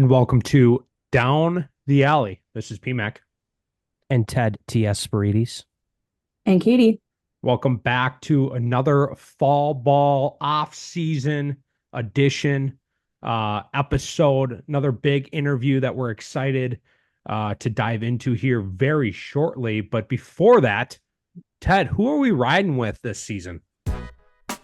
and welcome to Down the Alley. This is PMAC. And Ted T.S. Spirides. And Katie. Welcome back to another fall ball off-season edition episode. Another big interview that we're excited to dive into here very shortly. But before that, Ted, who are we riding with this season? Are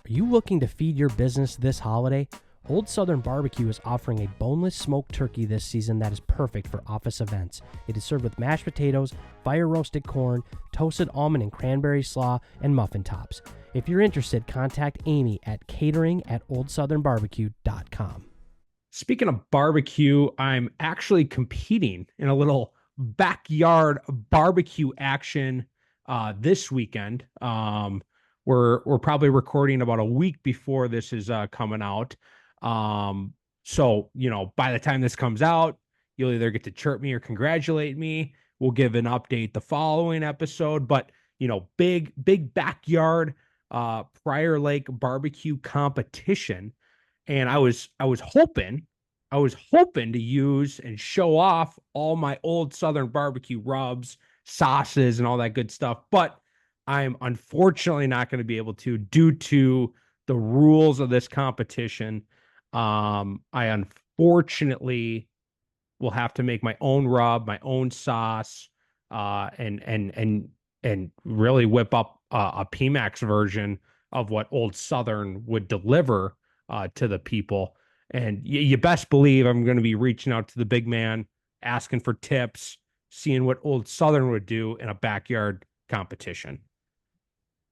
you looking to feed your business this holiday? Old Southern Barbecue is offering a boneless smoked turkey this season that is perfect for office events. It is served with mashed potatoes, fire-roasted corn, toasted almond and cranberry slaw, and muffin tops. If you're interested, contact Amy at catering@oldsouthernbarbecue.com. Speaking of barbecue, I'm actually competing in a little backyard barbecue action this weekend. We're probably recording about a week before this is coming out. So, by the time this comes out, you'll either get to chirp me or congratulate me. We'll give an update the following episode, but big backyard Prior Lake barbecue competition. And I was hoping to use and show off all my old Southern barbecue rubs, sauces, and all that good stuff, but I'm unfortunately not going to be able to due to the rules of this competition. I unfortunately will have to make my own rub, my own sauce, and really whip up a PMAX version of what Old Southern would deliver to the people. And you best believe I'm going to be reaching out to the big man, asking for tips, seeing what Old Southern would do in a backyard competition.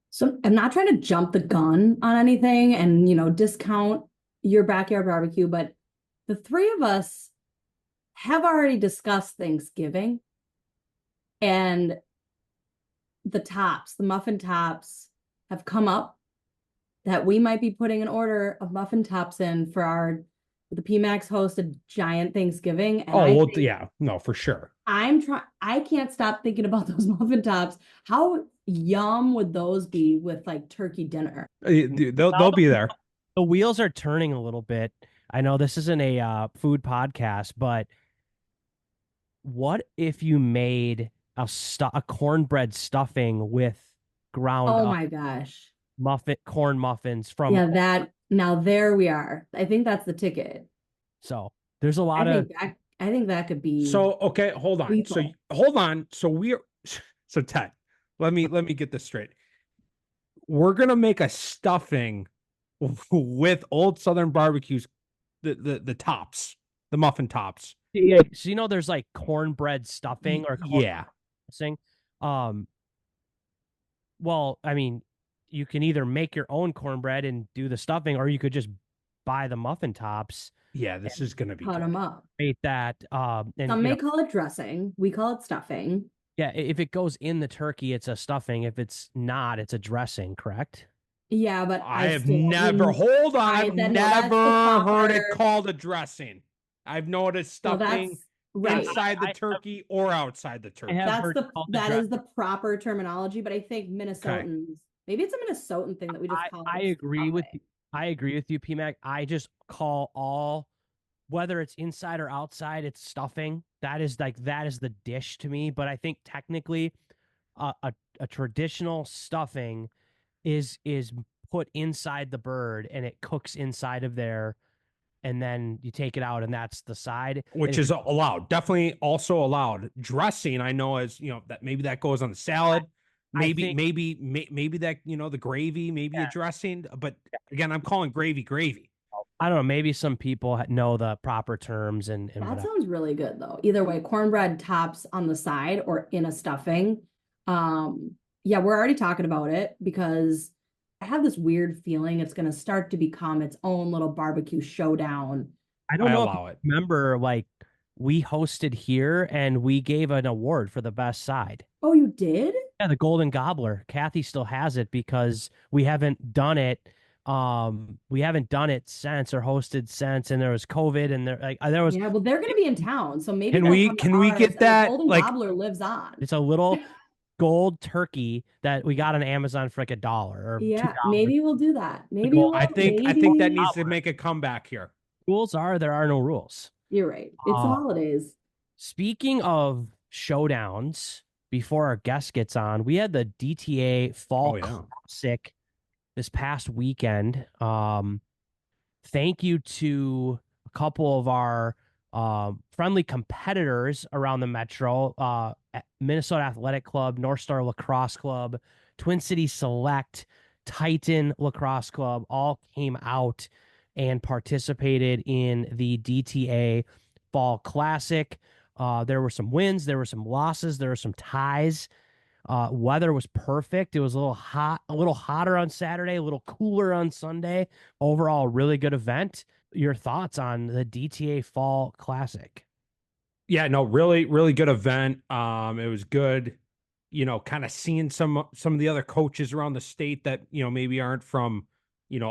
So I'm not trying to jump the gun on anything and, discount your backyard barbecue, but the three of us have already discussed Thanksgiving and the muffin tops have come up that we might be putting an order of muffin tops in for the PMAX hosted giant Thanksgiving. And yeah, no, for sure. I can't stop thinking about those muffin tops. How yum would those be with like turkey dinner? They'll be there. The wheels are turning a little bit. I know this isn't a food podcast, but what if you made a cornbread stuffing with ground Oh up my gosh. corn muffins from Now there we are. I think that's the ticket. So there's a lot I think that could be. So okay, hold on. lethal. So hold on. So Ted, let me get this straight. We're gonna make a stuffing with Old Southern barbecues, the tops, the muffin tops. Yeah, so there's like cornbread stuffing or stuffing. Well, I mean, you can either make your own cornbread and do the stuffing, or you could just buy the muffin tops. Yeah, this is gonna be cut them up. Make that. And some may call it dressing. We call it stuffing. Yeah, if it goes in the turkey, it's a stuffing. If it's not, it's a dressing. Correct? Yeah, but I've never heard it called a dressing. I've known it stuffing inside the turkey or outside the turkey. That is the proper terminology, but I think Minnesotans, maybe it's a Minnesotan thing that we just call it. I agree with you, PMAC. I just call whether it's inside or outside, it's stuffing. That is the dish to me. But I think technically, a traditional stuffing is put inside the bird and it cooks inside of there, and then you take it out and that's the side, which is allowed. Definitely also allowed. Dressing, I know, as that maybe that goes on the salad. Maybe that the gravy, maybe a dressing. But again, I'm calling gravy. I don't know. Maybe some people know the proper terms and that sounds really good though. Either way, cornbread tops on the side or in a stuffing. Yeah, we're already talking about it because I have this weird feeling it's going to start to become its own little barbecue showdown. I don't know. Remember, like we hosted here and we gave an award for the best side. Oh, you did? Yeah, the Golden Gobbler. Kathy still has it because we haven't done it. We haven't done it since or hosted since, and there was COVID, and there was. Yeah, well, they're going to be in town, so maybe can we get that? Golden Gobbler lives on. It's a little gold turkey that we got on Amazon for like $1 or yeah, $2. Maybe we'll do that. I think that needs to make a comeback here. Rules are there are no rules. You're right. It's the holidays. Speaking of showdowns, before our guest gets on, we had the DTA Fall Classic this past weekend. Thank you to a couple of our friendly competitors around the Metro, Minnesota Athletic Club, North Star Lacrosse Club, Twin Cities Select, Titan Lacrosse Club, all came out and participated in the DTA Fall Classic. There were some wins, there were some losses, there were some ties. Weather was perfect. It was a little hot, a little hotter on Saturday, a little cooler on Sunday. Overall, really good event. Your thoughts on the DTA Fall Classic? Yeah, no, really, really good event. It was good, kind of seeing some of the other coaches around the state that, maybe aren't from,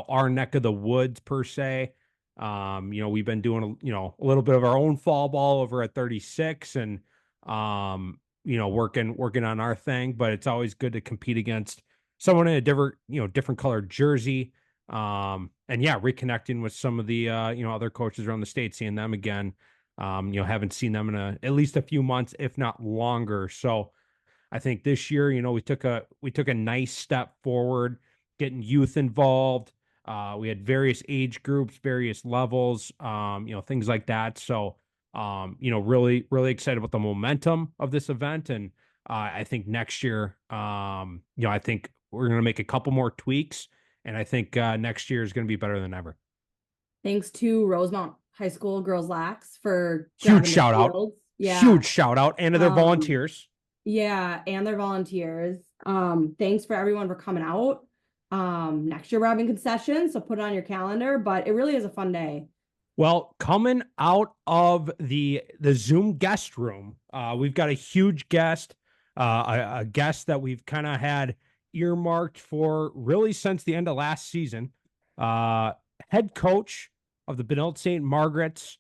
our neck of the woods per se. We've been doing, a little bit of our own fall ball over at 36 and, working on our thing, but it's always good to compete against someone in a different colored jersey. And yeah, reconnecting with some of the, other coaches around the state, seeing them again. Haven't seen them in at least a few months, if not longer. So I think this year, we took a nice step forward, getting youth involved. We had various age groups, various levels, things like that. So, really, really excited about the momentum of this event. And I think next year, I think we're going to make a couple more tweaks. And I think next year is going to be better than ever. Thanks to Rosemount High School Girls Lax for huge shout out. Yeah. Huge shout out. And to their volunteers. Yeah, and their volunteers. Thanks for everyone for coming out. Next year we're having concessions, so put it on your calendar, but it really is a fun day. Well, coming out of the Zoom guest room, we've got a huge guest, a guest that we've kind of had earmarked for really since the end of last season. Head coach of the Benilde-St. Margaret's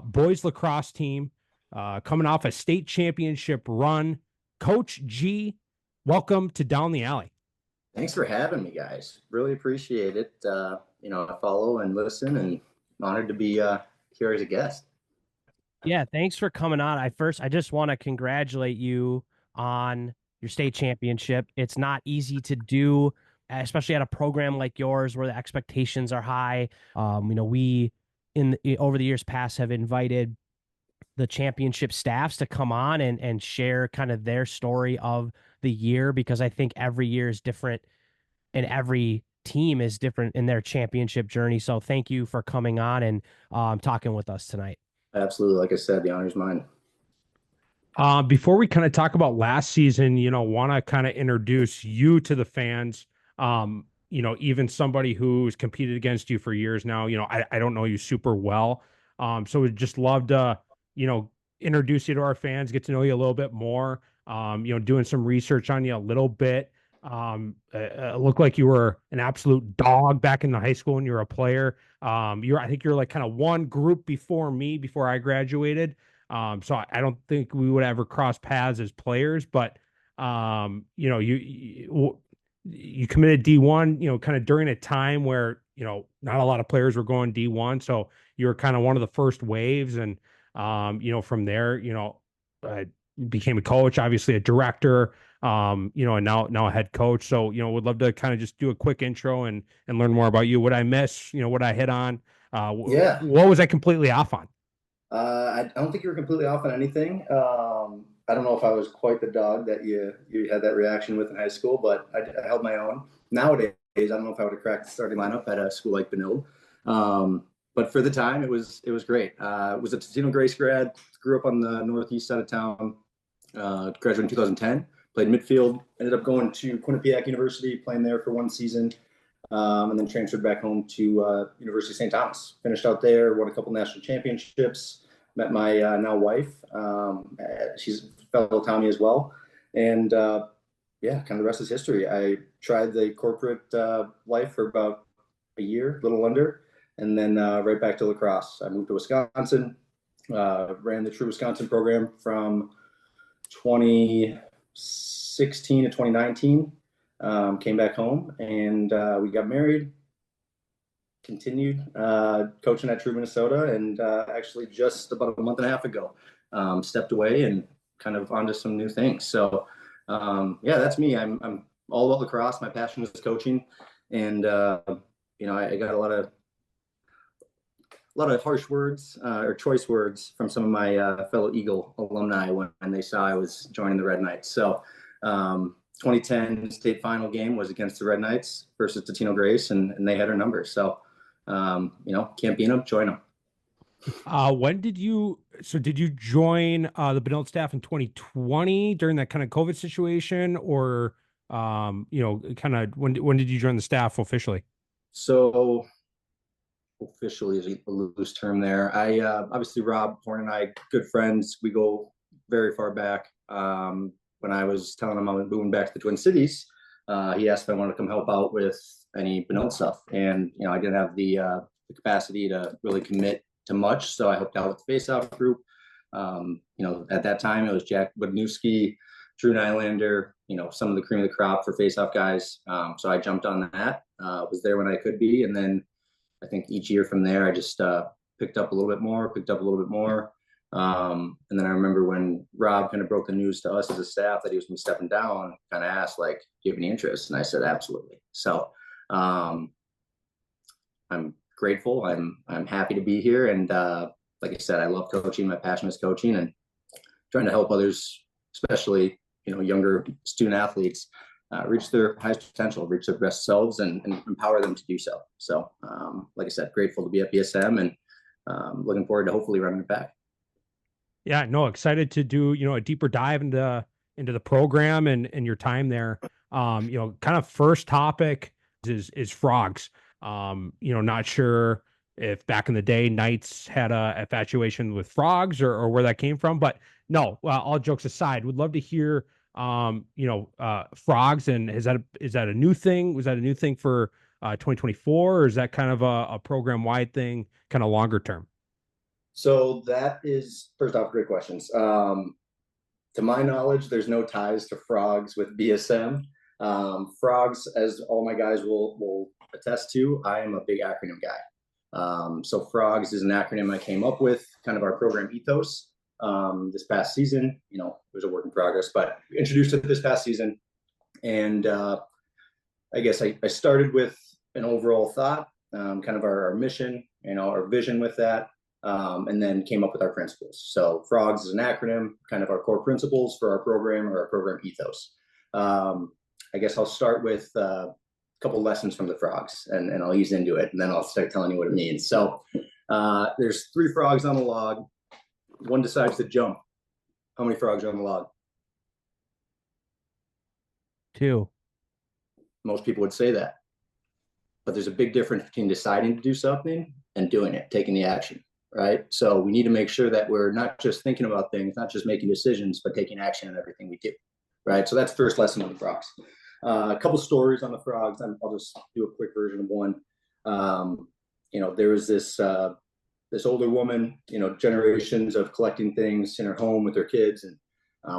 boys lacrosse team, coming off a state championship run. Coach G, welcome to Down the Alley. Thanks for having me, guys. Really appreciate it. I follow and listen, and honored to be here as a guest. Yeah, thanks for coming on. I just want to congratulate you on your state championship. It's not easy to do, especially at a program like yours where the expectations are high. We over the years past have invited the championship staffs to come on and share kind of their story of the year, because I think every year is different and every team is different in their championship journey. So thank you for coming on and talking with us tonight. Absolutely. Like I said, the honor's mine. Before we kind of talk about last season, want to kind of introduce you to the fans. Even somebody who's competed against you for years now, I don't know you super well. So we'd just love to, introduce you to our fans, get to know you a little bit more, doing some research on you a little bit. It looked like you were an absolute dog back in the high school when you were a player. I think you're like kind of one group before me, before I graduated. So I don't think we would ever cross paths as players, but, you committed D1, kind of during a time where, not a lot of players were going D1. So you were kind of one of the first waves. And, from there, I became a coach, obviously a director, and now a head coach. So, would love to kind of just do a quick intro and learn more about you. What I miss, what I hit on, Yeah. What was I completely off on? I don't think you were completely off on anything. I don't know if I was quite the dog that you had that reaction with in high school, but I held my own. Nowadays, I don't know if I would have cracked the starting lineup at a school like Benilde. But for the time, it was great. Was a Totino Grace grad, grew up on the northeast side of town, graduated in 2010, played midfield, ended up going to Quinnipiac University, playing there for one season, and then transferred back home to University of St. Thomas. Finished out there, won a couple national championships, met my now wife. She's a fellow Tommy as well. And kind of the rest is history. I tried the corporate life for about a year, a little under, and then right back to lacrosse. I moved to Wisconsin, ran the True Wisconsin program from 2016 to 2019. Came back home and we got married. continued coaching at True Minnesota, and actually just about a month and a half ago, stepped away and kind of onto some new things. So yeah, that's me. I'm all about lacrosse. My passion is coaching, and I got a lot of harsh words or choice words from some of my fellow Eagle alumni when they saw I was joining the Red Knights. So 2010 state final game was against the Red Knights versus Totino Grace, and they had our number. So can't beat them, join them. Did you join the Benilde staff in 2020 during that kind of COVID situation, or kind of when did you join the staff officially? So officially is a loose term there. I obviously Rob Horn and I good friends. We go very far back. When I was telling him I was moving back to the Twin Cities, he asked if I wanted to come help out with any Benilde stuff, and I didn't have the capacity to really commit to much, so I helped out with the face-off group. At that time it was Jack Budnewski, Drew Nylander, some of the cream of the crop for face-off guys. So I jumped on that. Was there when I could be, and then I think each year from there I just picked up a little bit more. And then I remember when Rob kind of broke the news to us as a staff that he was going to be stepping down, kind of asked, like, do you have any interest? And I said, absolutely. So I'm grateful. I'm happy to be here. And like I said, I love coaching. My passion is coaching and trying to help others, especially, younger student athletes, reach their highest potential, reach their best selves, and empower them to do so. So, like I said, grateful to be at BSM, and looking forward to hopefully running it back. Yeah, no, excited to do, a deeper dive into the program and your time there. Kind of first topic is frogs. Not sure if back in the day Knights had a infatuation with frogs or where that came from, but no, all jokes aside, would love to hear frogs, and is that a new thing? Was that a new thing for 2024, or is that kind of a program wide thing, kind of longer term? So that is, first off, great questions. To my knowledge, there's no ties to frogs with BSM. Frogs, as all my guys will attest to, I am a big acronym guy. So frogs is an acronym I came up with, kind of our program ethos. This past season, it was a work in progress, but introduced it this past season. And I guess I started with an overall thought, kind of our mission, our vision with that. And then came up with our principles. So frogs is an acronym, kind of our core principles for our program, or our program ethos. I guess I'll start with a couple lessons from the frogs, and I'll ease into it, and then I'll start telling you what it means. So there's 3 frogs on the log. One decides to jump. How many frogs are on the log? 2. Most people would say that. But there's a big difference between deciding to do something and doing it, taking the action. Right. So we need to make sure that we're not just thinking about things, not just making decisions, but taking action in everything we do. Right. So that's first lesson on the frogs. A couple stories on the frogs. I'll just do a quick version of one. There was this older woman, generations of collecting things in her home with her kids, and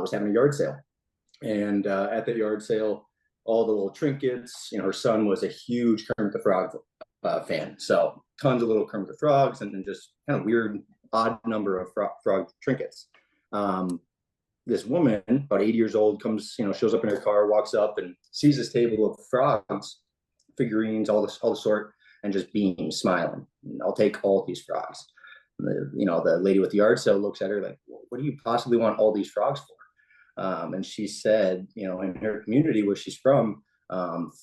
was having a yard sale. And at that yard sale, all the little trinkets, her son was a huge Kermit the Frog fan. So tons of little Kermit the Frogs, and then just kind of weird, odd number of frog trinkets. This woman, about 80 years old, comes, shows up in her car, walks up and sees this table of frogs, figurines, all the sort, and just beams, smiling. I'll take all of these frogs. The lady with the yard sale looks at her like, what do you possibly want all these frogs for? And she said, in her community where she's from,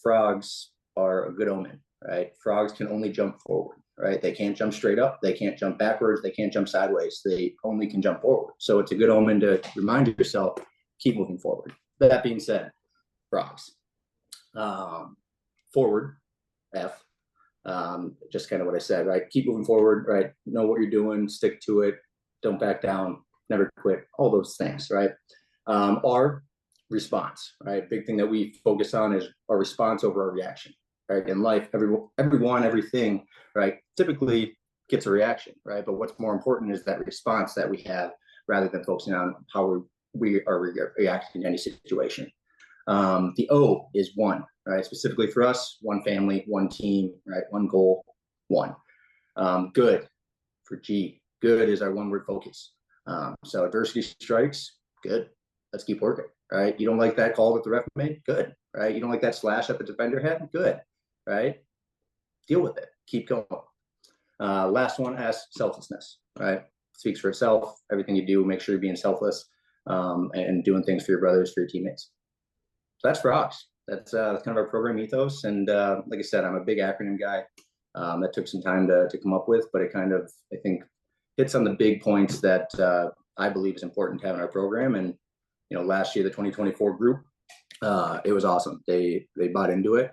frogs are a good omen. Right? Frogs can only jump forward, right? They can't jump straight up. They can't jump backwards. They can't jump sideways. They only can jump forward. So it's a good omen to remind yourself, keep moving forward. That being said, frogs. Forward, F. Just kind of what I said, right? Keep moving forward, right? Know what you're doing, stick to it. Don't back down, never quit, all those things, right? R, response, right? Big thing that we focus on is our response over our reaction. Right? In life, everything, right, typically gets a reaction, right? But what's more important is that response that we have, rather than focusing on how we are reacting in any situation. The O is one, right? Specifically for us, one family, one team, right? One goal. one. Good for G. Good is our one-word focus. So adversity strikes, good. Let's keep working, right? You don't like that call that the ref made? Good, right? You don't like that slash that the defender had? Good, right? Deal with it. Keep going. Last one, S, selflessness, right? Speaks for itself. Everything you do, make sure you're being selfless and doing things for your brothers, for your teammates. So that's frogs. That's kind of our program ethos. And like I said, I'm a big acronym guy. That took some time to come up with, but it kind of, I think, hits on the big points that I believe is important to have in our program. And, you know, last year, the 2024 group, it was awesome. They bought into it.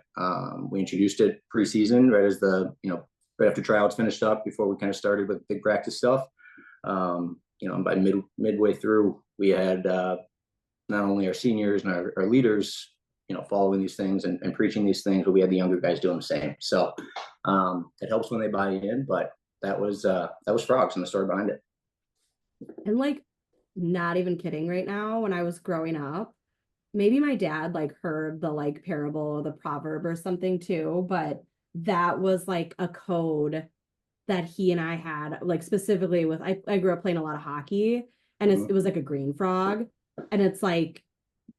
We introduced it preseason, right as right after tryouts finished up, before we kind of started with big practice stuff. You know, and by midway through, we had not only our seniors and our leaders, you know, following these things and preaching these things, but we had the younger guys doing the same. So it helps when they buy in, but that was frogs and the story behind it. And like, not even kidding right now, when I was growing up, maybe my dad like heard the like parable or the proverb or something too, but that was like a code that he and I had, like specifically with, I grew up playing a lot of hockey, and it was like a green frog. And it's like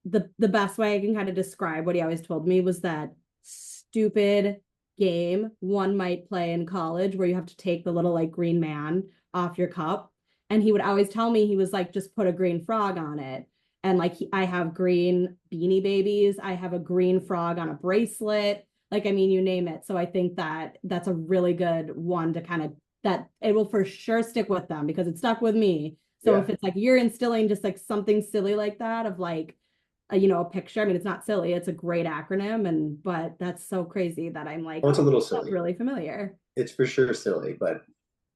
the best way I can kind of describe what he always told me was that stupid game one might play in college where you have to take the little like green man off your cup. And he would always tell me, he was like, just put a green frog on it. And like, I have green Beanie Babies. I have a green frog on a bracelet. Like, I mean, you name it. So I think that that's a really good one to kind of, that it will for sure stick with them, because it stuck with me. So if it's like, you're instilling just like something silly like that of like, you know, a picture. I mean, it's not silly. It's a great acronym. But that's so crazy that I'm like, well, it's a little silly. That's really familiar. It's for sure silly, but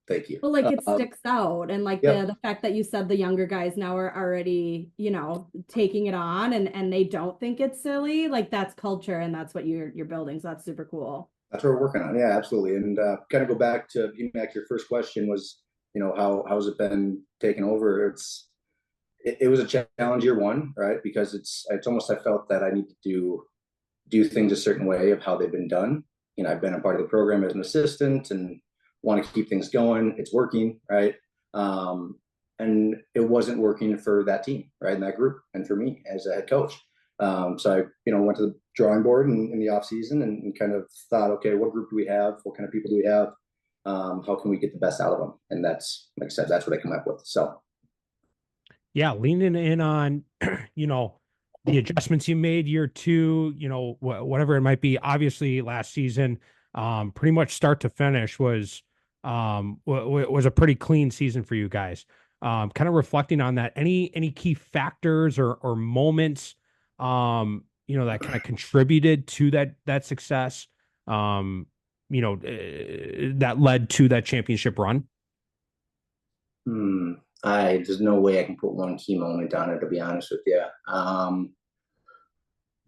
thank you. But like, it sticks out. And like the fact that you said the younger guys now are already, you know, taking it on and they don't think it's silly. Like, that's culture, and that's what you're building. So that's super cool. That's what we're working on. Yeah, absolutely. And kind of go back to your first question was, you know, how's it been taken over? It was a challenge year one, right? Because it's almost, I felt that I need to do things a certain way of how they've been done. You know, I've been a part of the program as an assistant and want to keep things going. It's working, right? And it wasn't working for that team, right? In that group, and for me as a head coach. So I, you know, went to the drawing board in the off season and kind of thought, okay, what group do we have? What kind of people do we have? How can we get the best out of them? And that's, like I said, that's what I come up with. So. Yeah, leaning in on, you know, the adjustments you made year two, you know, whatever it might be. Obviously, last season, pretty much start to finish was a pretty clean season for you guys. Kind of reflecting on that, any key factors or moments, you know, that kind of contributed to that success, you know, that led to that championship run? There's no way I can put one key moment on it, to be honest with you.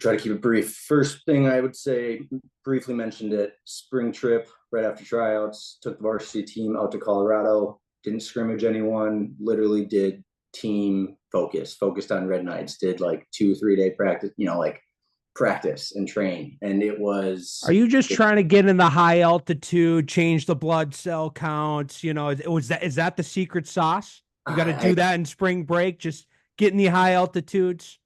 Try to keep it brief. First thing I would say, briefly mentioned it, spring trip right after tryouts, took the varsity team out to Colorado, didn't scrimmage anyone, literally did team focused on Red Knights, did like 2-3 day practice, you know, like practice and train. And it was. Are you just trying to get in the high altitude, change the blood cell counts? You know, is that the secret sauce? You got to do that in spring break, just get in the high altitudes?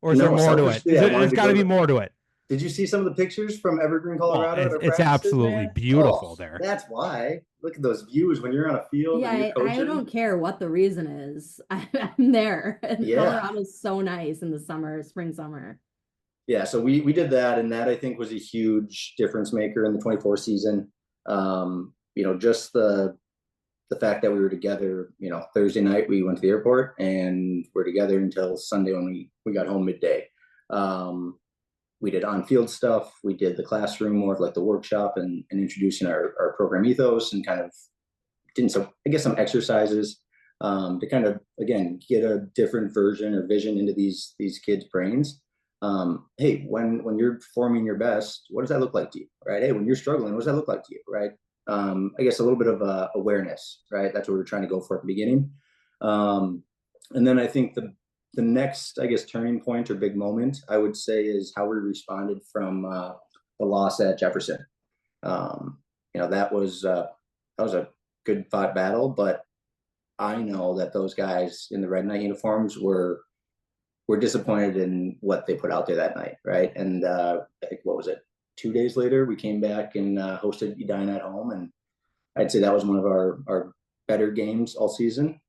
Or is there more to it? There's got to be more to it. Did you see some of the pictures from Evergreen, Colorado? It's absolutely beautiful there. That's why. Look at those views when you're on a field. Yeah, I don't care what the reason is. I'm there. And Colorado's so nice in the summer, spring, summer. Yeah, so we did that, and that I think was a huge difference maker in the 24 season. You know, just the fact that we were together, you know, Thursday night we went to the airport and we're together until Sunday when we got home midday. We did on-field stuff. We did the classroom, more of like the workshop and introducing our program ethos, and kind of did some exercises to kind of, again, get a different version or vision into these kids' brains. Hey, when you're performing your best, what does that look like to you, right? Hey, when you're struggling, what does that look like to you, right? I guess a little bit of awareness, right? That's what we're trying to go for at the beginning. And then I think the next, I guess, turning point or big moment, I would say, is how we responded from the loss at Jefferson. that was a good fought battle, but I know that those guys in the red night uniforms were disappointed in what they put out there that night, right? And I think, what was it, 2 days later, we came back and hosted Edina at home, and I'd say that was one of our better games all season.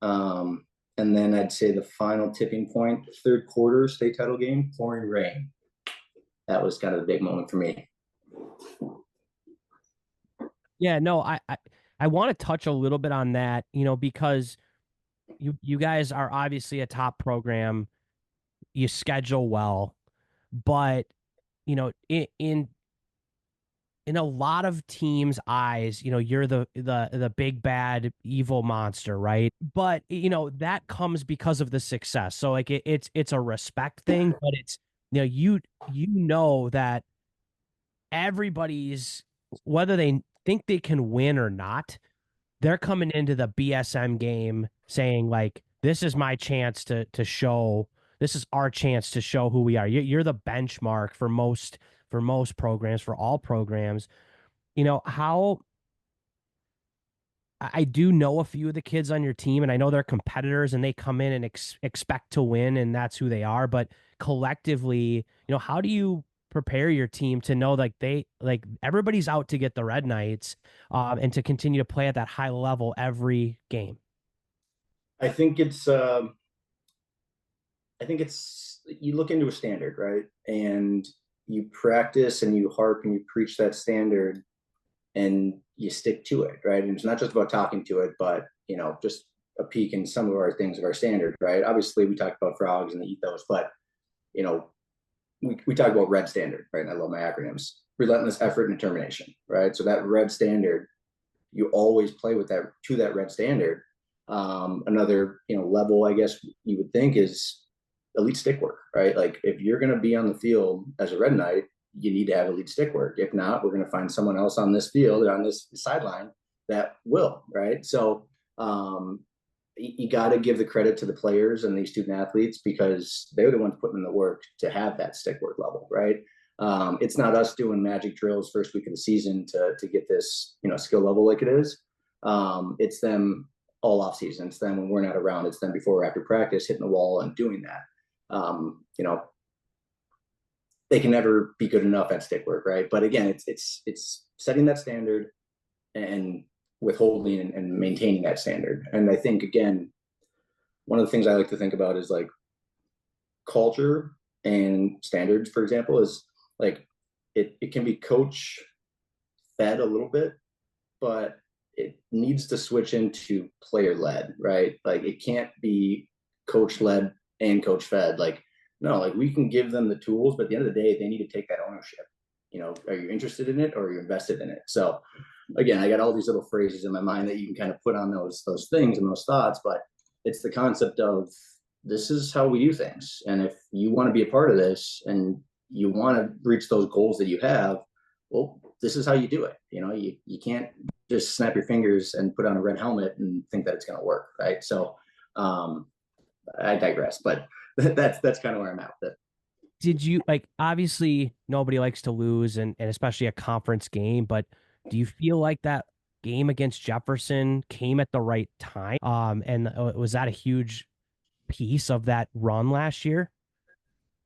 And then I'd say the final tipping point, third quarter state title game, pouring rain. That was kind of the big moment for me. Yeah, no, I want to touch a little bit on that, because you guys are obviously a top program. You schedule well, but in a lot of teams' eyes, you're the big bad evil monster, right? But that comes because of the success. So like it's a respect thing, but it's you know that everybody's, whether they think they can win or not, they're coming into the BSM game saying like, this is my chance to show, this is our chance to show who we are. You're the benchmark for most programs, for all programs. How I do know a few of the kids on your team, and I know they're competitors and they come in and expect to win, and that's who they are. But collectively, how do you prepare your team to know like everybody's out to get the Red Knights, and to continue to play at that high level every game? I think it's you look into a standard, right? And you practice and you harp and you preach that standard and you stick to it, right? And it's not just about talking to it, but just a peek in some of our things of our standard, right? Obviously, we talked about frogs and the ethos, but we talk about red standard, right? And I love my acronyms: relentless effort and determination, right? So that red standard, you always play with that, to that red standard. Another level, I guess you would think, is elite stick work, right? Like if you're going to be on the field as a Red Knight, you need to have elite stick work. If not, we're going to find someone else on this field or on this sideline that will, right? So you got to give the credit to the players and these student athletes, because they're the ones putting in the work to have that stick work level, right? It's not us doing magic drills first week of the season to get this skill level like it is. It's them all off season. It's them when we're not around. It's them before or after practice, hitting the wall and doing that. They can never be good enough at stick work, right? But again, it's setting that standard and withholding and maintaining that standard. And I think, again, one of the things I like to think about is like culture and standards, for example, is like it can be coach fed a little bit, but it needs to switch into player led, right? Like it can't be coach led and coach fed. Like, no, like we can give them the tools, but at the end of the day, they need to take that ownership. Are you interested in it or are you invested in it? So again, I got all these little phrases in my mind that you can kind of put on those things and those thoughts, but it's the concept of, this is how we do things. And if you want to be a part of this and you want to reach those goals that you have, well, this is how you do it. You can't just snap your fingers and put on a red helmet and think that it's going to work, right? So I digress, but that's kind of where I'm at with it. Did you obviously nobody likes to lose, and especially a conference game, but do you feel like that game against Jefferson came at the right time? And was that a huge piece of that run last year?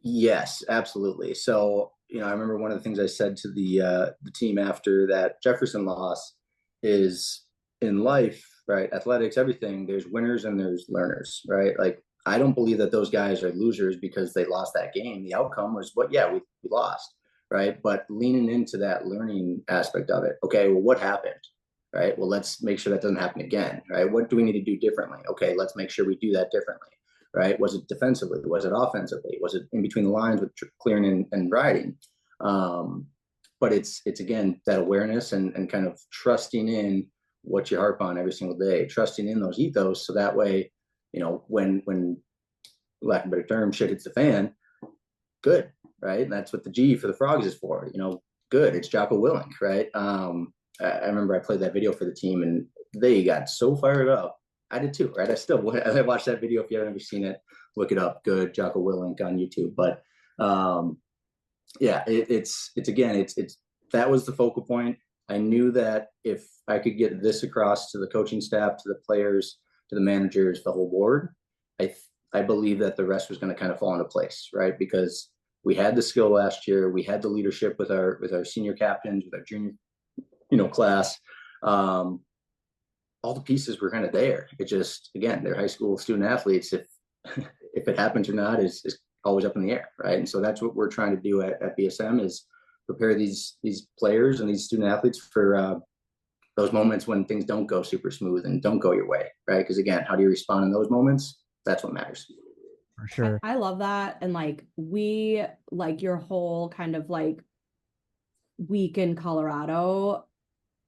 Yes, absolutely. So, I remember one of the things I said to the team after that Jefferson loss is, in life, right, athletics, everything, there's winners and there's learners, right? Like, I don't believe that those guys are losers because they lost that game. The outcome was we lost, right? But leaning into that learning aspect of it. Okay, well, what happened? Right? Well, let's make sure that doesn't happen again, right? What do we need to do differently? Okay, let's make sure we do that differently, right? Was it defensively? Was it offensively? Was it in between the lines with clearing and riding? But it's again, that awareness and kind of trusting in what you harp on every single day, trusting in those ethos. So that way, when lack of a better term, shit hits the fan, good, right? And that's what the G for the frogs is for, good. It's Jocko Willink, right? I remember I played that video for the team and they got so fired up. I did too, right? I watched that video. If you haven't ever seen it, look it up. Good, Jocko Willink on YouTube. But yeah, it's again, it's that was the focal point. I knew that if I could get this across to the coaching staff, to the players, to the managers, the whole board, I believe that the rest was going to kind of fall into place, right? Because we had the skill last year, we had the leadership with our senior captains, with our junior, class. All the pieces were kind of there. It just, again, they're high school student athletes. If it happens or not is always up in the air, right? And so that's what we're trying to do at BSM is prepare these players and these student athletes for those moments when things don't go super smooth and don't go your way, right? Because again, how do you respond in those moments? That's what matters. For sure. I love that. And like your whole kind of like week in Colorado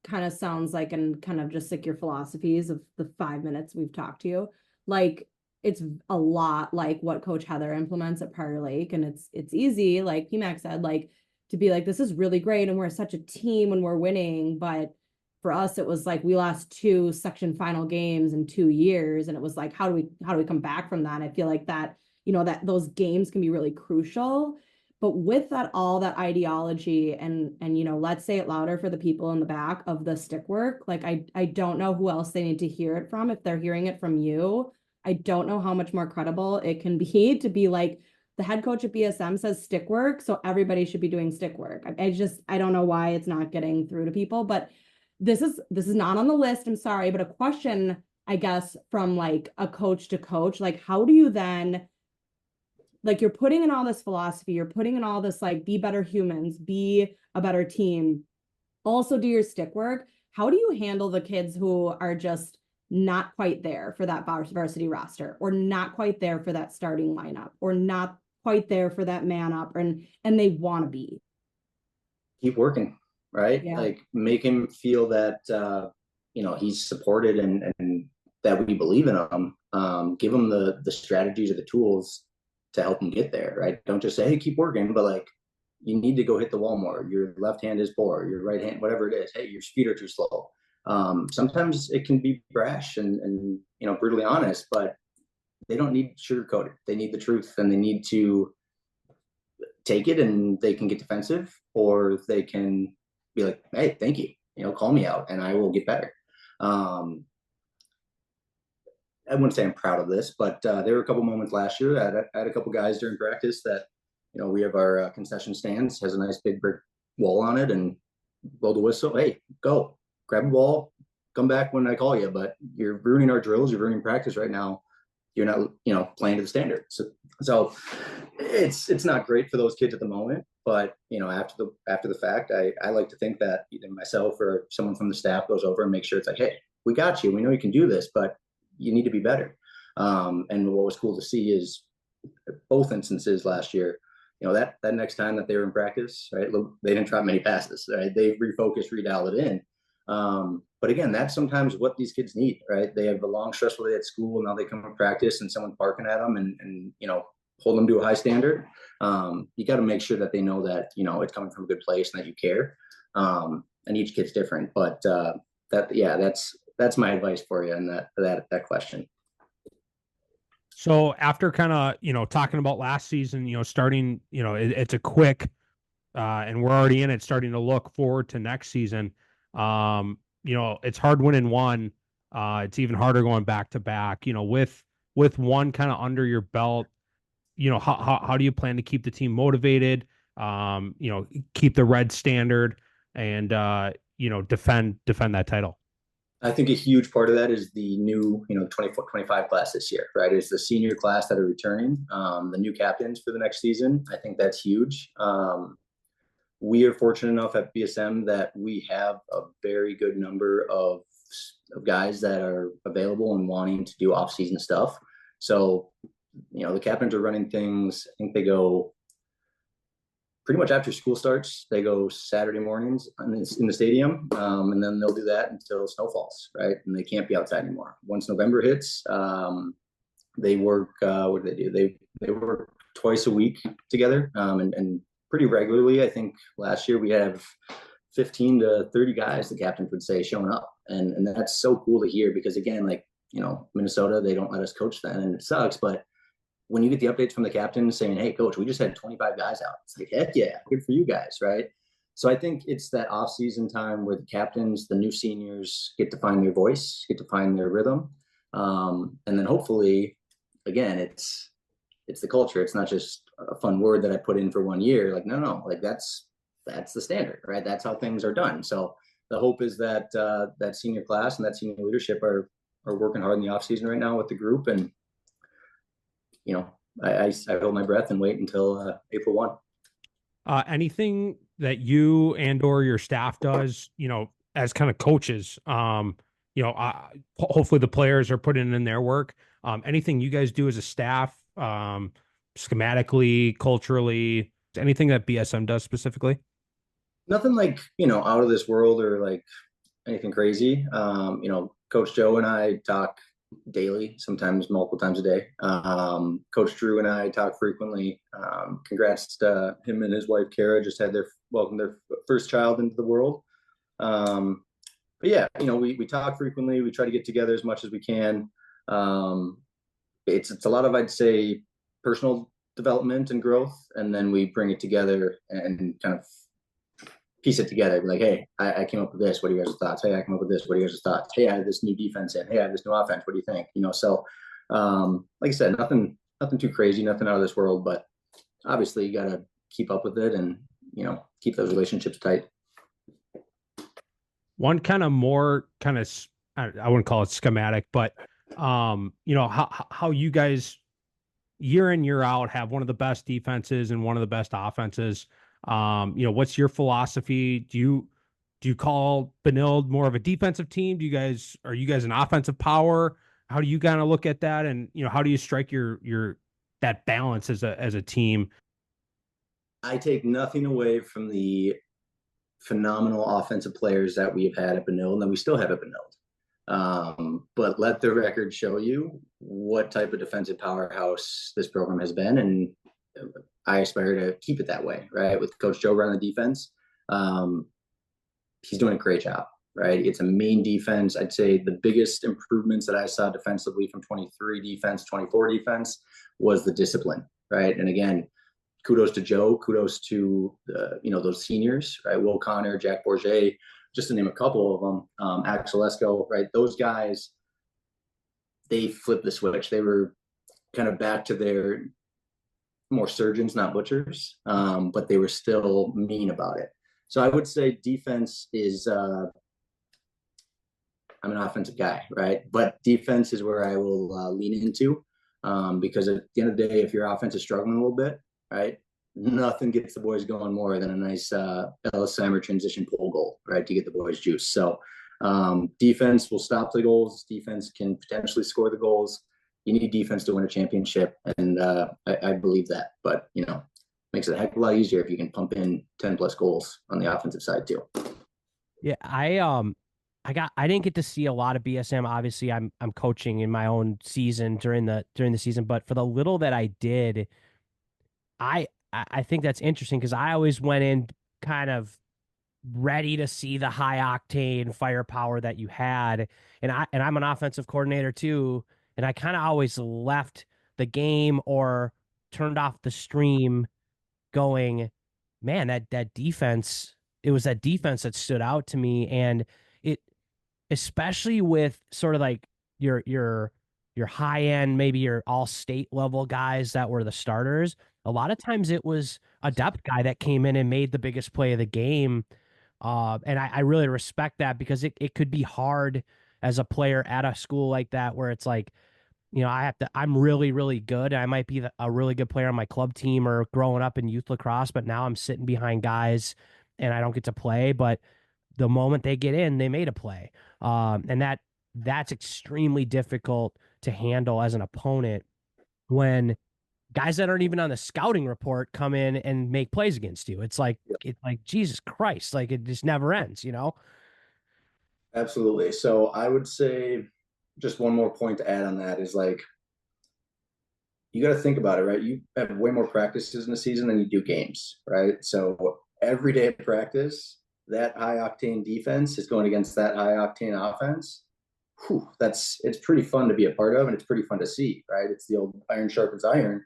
kind of sounds like, and kind of just like your philosophies of the 5 minutes we've talked to you. Like it's a lot like what Coach Heather implements at Prior Lake. And it's easy, like PMAC said, like to be like, this is really great. And we're such a team when we're winning. But for us, it was like we lost 2 section final games in 2 years. And it was like, how do we come back from that? I feel like that, that those games can be really crucial. But with that, all that ideology and let's say it louder for the people in the back of the stick work. Like I don't know who else they need to hear it from. If they're hearing it from you, I don't know how much more credible it can be to be like, the head coach at BSM says stick work, so everybody should be doing stick work. I don't know why it's not getting through to people, but this is not on the list. I'm sorry, but a question, I guess, from like a coach to coach, like how do you then, like you're putting in all this philosophy, you're putting in all this like be better humans, be a better team, also do your stick work. How do you handle the kids who are just not quite there for that varsity roster, or not quite there for that starting lineup, or not quite there for that man up, and they want to be? Keep working, right? Yeah. Like make him feel that he's supported and that we believe in him. Give him the strategies or the tools to help him get there, right? Don't just say, hey, keep working, but like you need to go hit the wall more. Your left hand is poor, your right hand, whatever it is. Hey, your feet are too slow. Sometimes it can be brash and brutally honest, but they don't need sugarcoated. They need the truth, and they need to take it, and they can get defensive, or they can be like, hey, thank you, call me out and I will get better. I wouldn't say I'm proud of this, but there were a couple moments last year that I had a couple guys during practice that, we have our concession stands, has a nice big brick wall on it, and blow the whistle. Hey, go grab a ball, come back when I call you, but you're ruining our drills. You're ruining practice right now. You're not, playing to the standard. So it's not great for those kids at the moment, but after the fact, I like to think that either myself or someone from the staff goes over and makes sure it's like, hey, we got you. We know you can do this, but you need to be better. And what was cool to see is both instances last year, that next time that they were in practice, right, they didn't try many passes, right? They refocused, redialed it in. But again, that's sometimes what these kids need, right? They have a long, stressful day at school. Now they come to practice and someone's barking at them and hold them to a high standard. You got to make sure that they know that, it's coming from a good place and that you care. And each kid's different, but that's my advice for you on that question. So after kind of, talking about last season, starting, it's a quick, and we're already in it, starting to look forward to next season. It's hard winning one. It's even harder going back to back, with one kind of under your belt. How do you plan to keep the team motivated, keep the red standard and, defend that title? I think a huge part of that is the new, 24-25 class this year, right? It's the senior class that are returning, the new captains for the next season. I think that's huge. We are fortunate enough at BSM that we have a very good number of guys that are available and wanting to do off-season stuff. So, the captains are running things. I think they go pretty much after school starts. They go Saturday mornings in the stadium, and then they'll do that until snow falls, right? And they can't be outside anymore. Once November hits, they work. What do they do? They work twice a week together, and pretty regularly. I think last year we have 15 to 30 guys, the captain would say, showing up, and that's so cool to hear, because again, like Minnesota, they don't let us coach then, and it sucks, but when you get the updates from the captain saying, hey, coach, we just had 25 guys out. It's like, heck yeah, good for you guys, right? So I think it's that off-season time where the captains, the new seniors get to find their voice, get to find their rhythm. And then hopefully, again, it's the culture. It's not just a fun word that I put in for 1 year. Like, no, like that's the standard, right? That's how things are done. So the hope is that that senior class and that senior leadership are working hard in the off season right now with the group. And, I hold my breath and wait until April 1. Anything that you or your staff does, as kind of coaches, hopefully the players are putting in their work. Anything you guys do as a staff, schematically, culturally, anything that BSM does specifically? Nothing like, out of this world or like anything crazy. Coach Joe and I talk daily, sometimes multiple times a day. Coach Drew and I talk frequently. Congrats to him and his wife, Kara, just had welcomed their first child into the world. But yeah, we talk frequently. We try to get together as much as we can. It's a lot of, I'd say, personal development and growth. And then we bring it together and kind of piece it together. Be like, hey, I came up with this. What are you guys' thoughts? Hey, I came up with this. What are you guys' thoughts? Hey, I have this new defense in. Hey, I have this new offense. What do you think? So like I said, nothing too crazy, nothing out of this world, but obviously you got to keep up with it and, keep those relationships tight. One kind of more kind of, I wouldn't call it schematic, but how you guys year in, year out have one of the best defenses and one of the best offenses. What's your philosophy? Do you call Benilde more of a defensive team? Are you guys an offensive power? How do you kind of look at that? And, how do you strike your that balance as a team? I take nothing away from the phenomenal offensive players that we've had at Benilde and that we still have at Benilde. But let the record show you what type of defensive powerhouse this program has been. And I aspire to keep it that way, right? With Coach Joe running the defense, he's doing a great job, right? It's a mean defense. I'd say the biggest improvements that I saw defensively from 23 defense, 24 defense was the discipline, right? And again, kudos to Joe, kudos to those seniors, right? Will Connor, Jack Bourget, just to name a couple of them, Axel Esco, right? Those guys, they flipped the switch. They were kind of back to their more surgeons, not butchers, but they were still mean about it. So I would say defense is, I'm an offensive guy, right? But defense is where I will lean into because at the end of the day, if your offense is struggling a little bit, right, nothing gets the boys going more than a nice LSM or transition pull goal, right, to get the boys juice. So defense will stop the goals. Defense can potentially score the goals. You need defense to win a championship, and I believe that. But, makes it a heck of a lot easier if you can pump in 10 plus goals on the offensive side too. Yeah, I didn't get to see a lot of BSM. Obviously, I'm coaching in my own season during the season, but for the little that I did, I think that's interesting because I always went in kind of ready to see the high octane firepower that you had, and I'm an offensive coordinator too, and I kind of always left the game or turned off the stream going, man, that defense, it was that defense that stood out to me. And it, especially with sort of like your high end, maybe your all state level guys that were the starters, a lot of times it was a depth guy that came in and made the biggest play of the game. And I really respect that because it could be hard as a player at a school like that, where it's like, I'm really, really good. I might be a really good player on my club team or growing up in youth lacrosse, but now I'm sitting behind guys and I don't get to play. But the moment they get in, they made a play. And that's extremely difficult to handle as an opponent when guys that aren't even on the scouting report come in and make plays against you. It's like Jesus Christ, like it just never ends, Absolutely. So I would say just one more point to add on that is like, you got to think about it, right? You have way more practices in the season than you do games, right? So every day of practice, that high octane defense is going against that high octane offense. Whew, it's pretty fun to be a part of, and it's pretty fun to see, right? It's the old iron sharpens iron.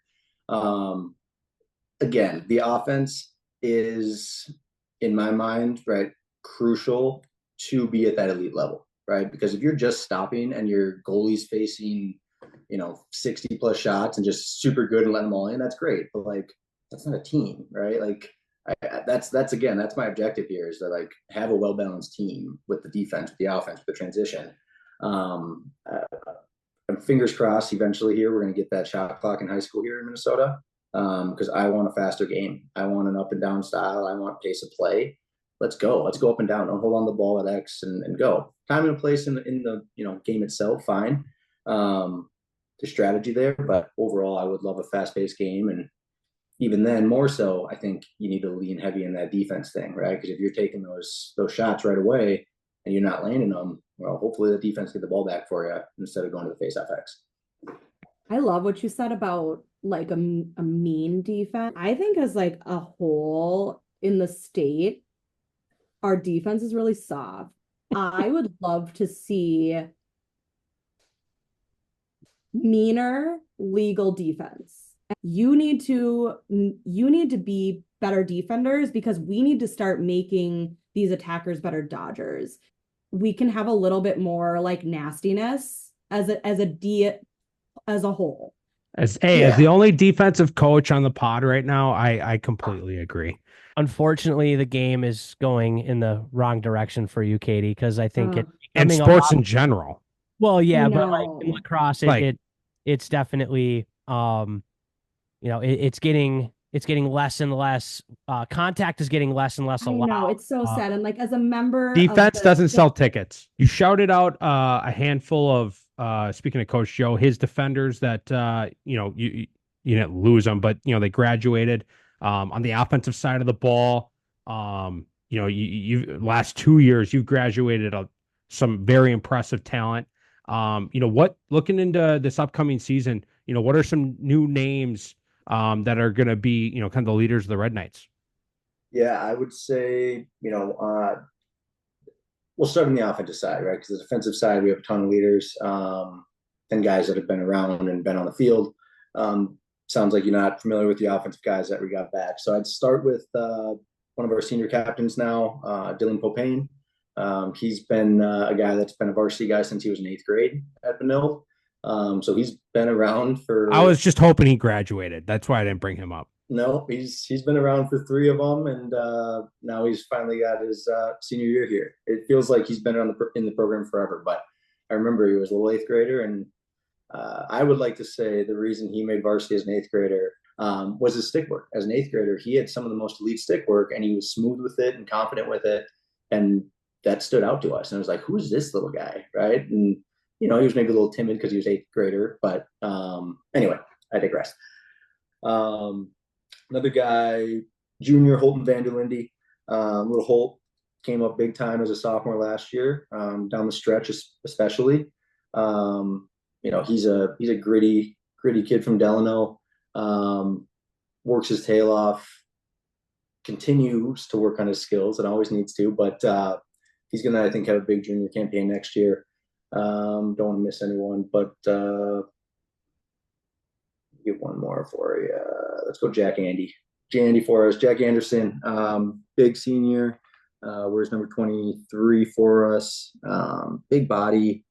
Again, the offense is in my mind, right, crucial to be at that elite level, right? Because if you're just stopping and your goalie's facing, 60 plus shots and just super good and let them all in, that's great. But like, that's not a team, right? Like, that's my objective here, is to like have a well balanced team with the defense, with the offense, with the transition. And fingers crossed, eventually here we're going to get that shot clock in high school here in Minnesota, because I want a faster game. I want an up and down style. I want pace of play. Let's go. Let's go up and down. Don't hold on the ball at X and go. Time and place in the game itself, fine. The strategy there, but overall, I would love a fast paced game, and even then, more so, I think you need to lean heavy in that defense thing, right? Because if you're taking those shots right away and you're not landing them, well, hopefully the defense get the ball back for you instead of going to the face-off X. I love what you said about like a mean defense. I think as like a whole in the state, our defense is really soft. I would love to see meaner legal defense. You need to be better defenders, because we need to start making these attackers better dodgers. We can have a little bit more like nastiness as a whole. As the only defensive coach on the pod right now, I completely agree. Unfortunately, the game is going in the wrong direction for you, Katie, because I think and sports in general. Well, yeah, but like in lacrosse, it's definitely it's getting less and less. Contact is getting less and less allowed. I know, it's so sad. And like as a member, defense doesn't sell tickets. You shouted out a handful of speaking of Coach Joe, his defenders that you didn't lose them, but they graduated on the offensive side of the ball. You last 2 years you've graduated some very impressive talent. What looking into this upcoming season, what are some new names that are going to be, kind of the leaders of the Red Knights? Yeah, I would say, we'll start on the offensive side, right? Because the defensive side, we have a ton of leaders and guys that have been around and been on the field. Sounds like you're not familiar with the offensive guys that we got back. So I'd start with one of our senior captains now, Dylan Popehn. He's been a guy that's been a varsity guy since he was in 8th grade at Benilde. So he's been around for. I was just hoping he graduated. That's why I didn't bring him up. No, he's been around for 3 of them, and now he's finally got his senior year here. It feels like he's been in the program forever, but I remember he was a little 8th grader, and I would like to say the reason he made varsity as an 8th grader was his stick work. As an 8th grader, he had some of the most elite stick work, and he was smooth with it and confident with it, and that stood out to us. And I was like, who's this little guy, right? And he was maybe a little timid because he was 8th grader, but anyway, I digress. Another guy, junior Holton Vanderlinde. Little Holt came up big time as a sophomore last year, down the stretch especially. He's a gritty kid from Delano. Works his tail off, continues to work on his skills and always needs to, but he's going to, I think, have a big junior campaign next year. Don't want to miss anyone, but get one more for you. Let's go Jack Andy for us. Jack Anderson, big senior, wears number 23 for us. Big body,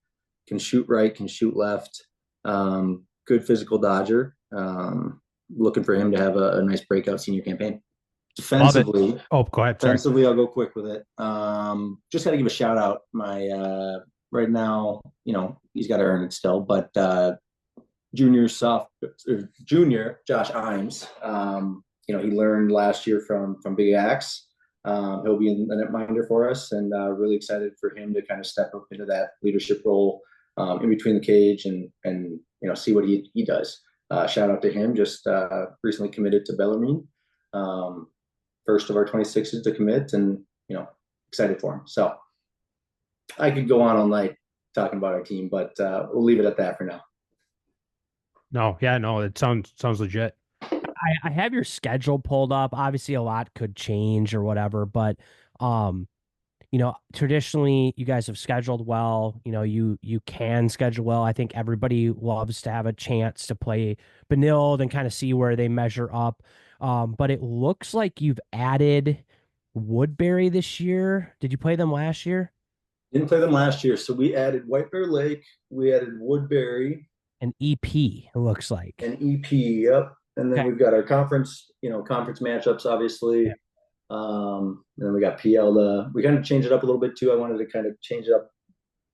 can shoot right, can shoot left. Good physical dodger. Looking for him to have a nice breakout senior campaign. Defensively, go ahead. Sorry. Defensively, I'll go quick with it. Just got to give a shout out. My right now, he's got to earn it still, but junior Josh Imes. He learned last year from Big Axe. He'll be in the netminder for us, and really excited for him to kind of step up into that leadership role in between the cage and see what he does. Shout out to him. Just recently committed to Bellarmine. First of our 26s to commit, and excited for him. So I could go on all night talking about our team, but we'll leave it at that for now. No, it sounds legit. I have your schedule pulled up. Obviously, a lot could change or whatever, but traditionally you guys have scheduled well. You can schedule well. I think everybody loves to have a chance to play Benilde and kind of see where they measure up. But it looks like you've added Woodbury this year. Did you play them last year? Didn't play them last year. So we added White Bear Lake, we added Woodbury, An EP, it looks like. and EP. Yep. And then Okay. we've got our conference, conference matchups, obviously. Yeah. And then we got PL. We kind of changed it up a little bit too. I wanted to kind of change it up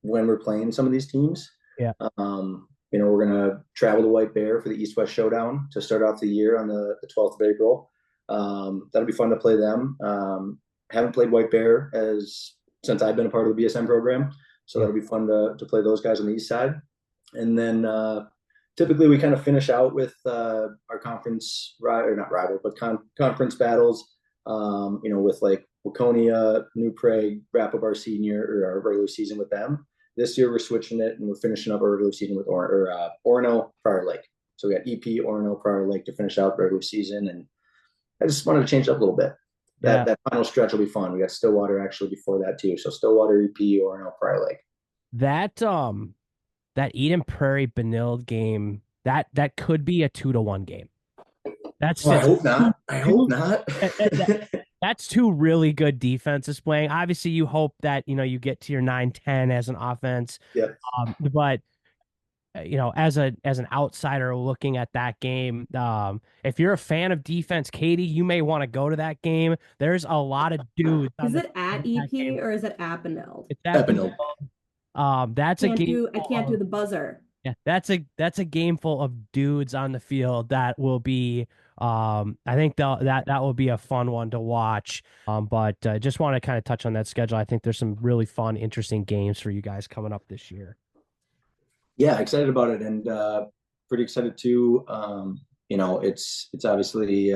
when we're playing some of these teams. Yeah. We're gonna travel to White Bear for the East-West Showdown to start off the year on the 12th of April. That'll be fun to play them. Haven't played White Bear since I've been a part of the BSM program, so that'll be fun to play those guys on the east side. And then typically we kind of finish out with our conference not rival, but conference battles. With like Waconia, New Prague, wrap up our senior or our regular season with them. This year we're switching it and we're finishing up our regular season with Orono, Prior Lake. So we got EP, Orono, Prior Lake to finish out regular season, and I just wanted to change it up a little bit. That final stretch will be fun. We got Stillwater actually before that too. So Stillwater, EP, Orono, Prior Lake. That Eden Prairie Benilde game, that could be a 2-1 game. I hope not. I hope not. That's two really good defenses playing. Obviously, you hope that you get to your 9-10 as an offense. Yeah. But as an outsider looking at that game, if you're a fan of defense, Katie, you may want to go to that game. There's a lot of dudes. Is it at EP or is it at Benilde? It's at Benilde. That's a game. I can't do the buzzer. Yeah, that's a game full of dudes on the field that will be. I think that will be a fun one to watch. But just want to kind of touch on that schedule. I think there's some really fun, interesting games for you guys coming up this year. Yeah, excited about it, and pretty excited too. It's obviously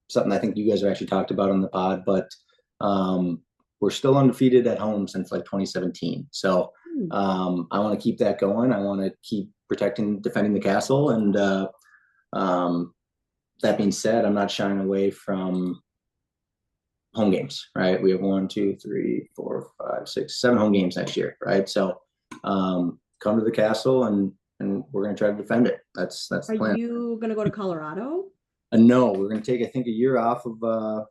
something I think you guys have actually talked about on the pod, but we're still undefeated at home since like 2017. So I want to keep that going. I want to keep defending the castle, and that being said, I'm not shying away from home games, right? We have 1, 2, 3, 4, 5, 6, 7 home games next year, right? So come to the castle and we're going to try to defend it. That's the plan. Are you going to go to Colorado? No, we're going to take, I think, a year off of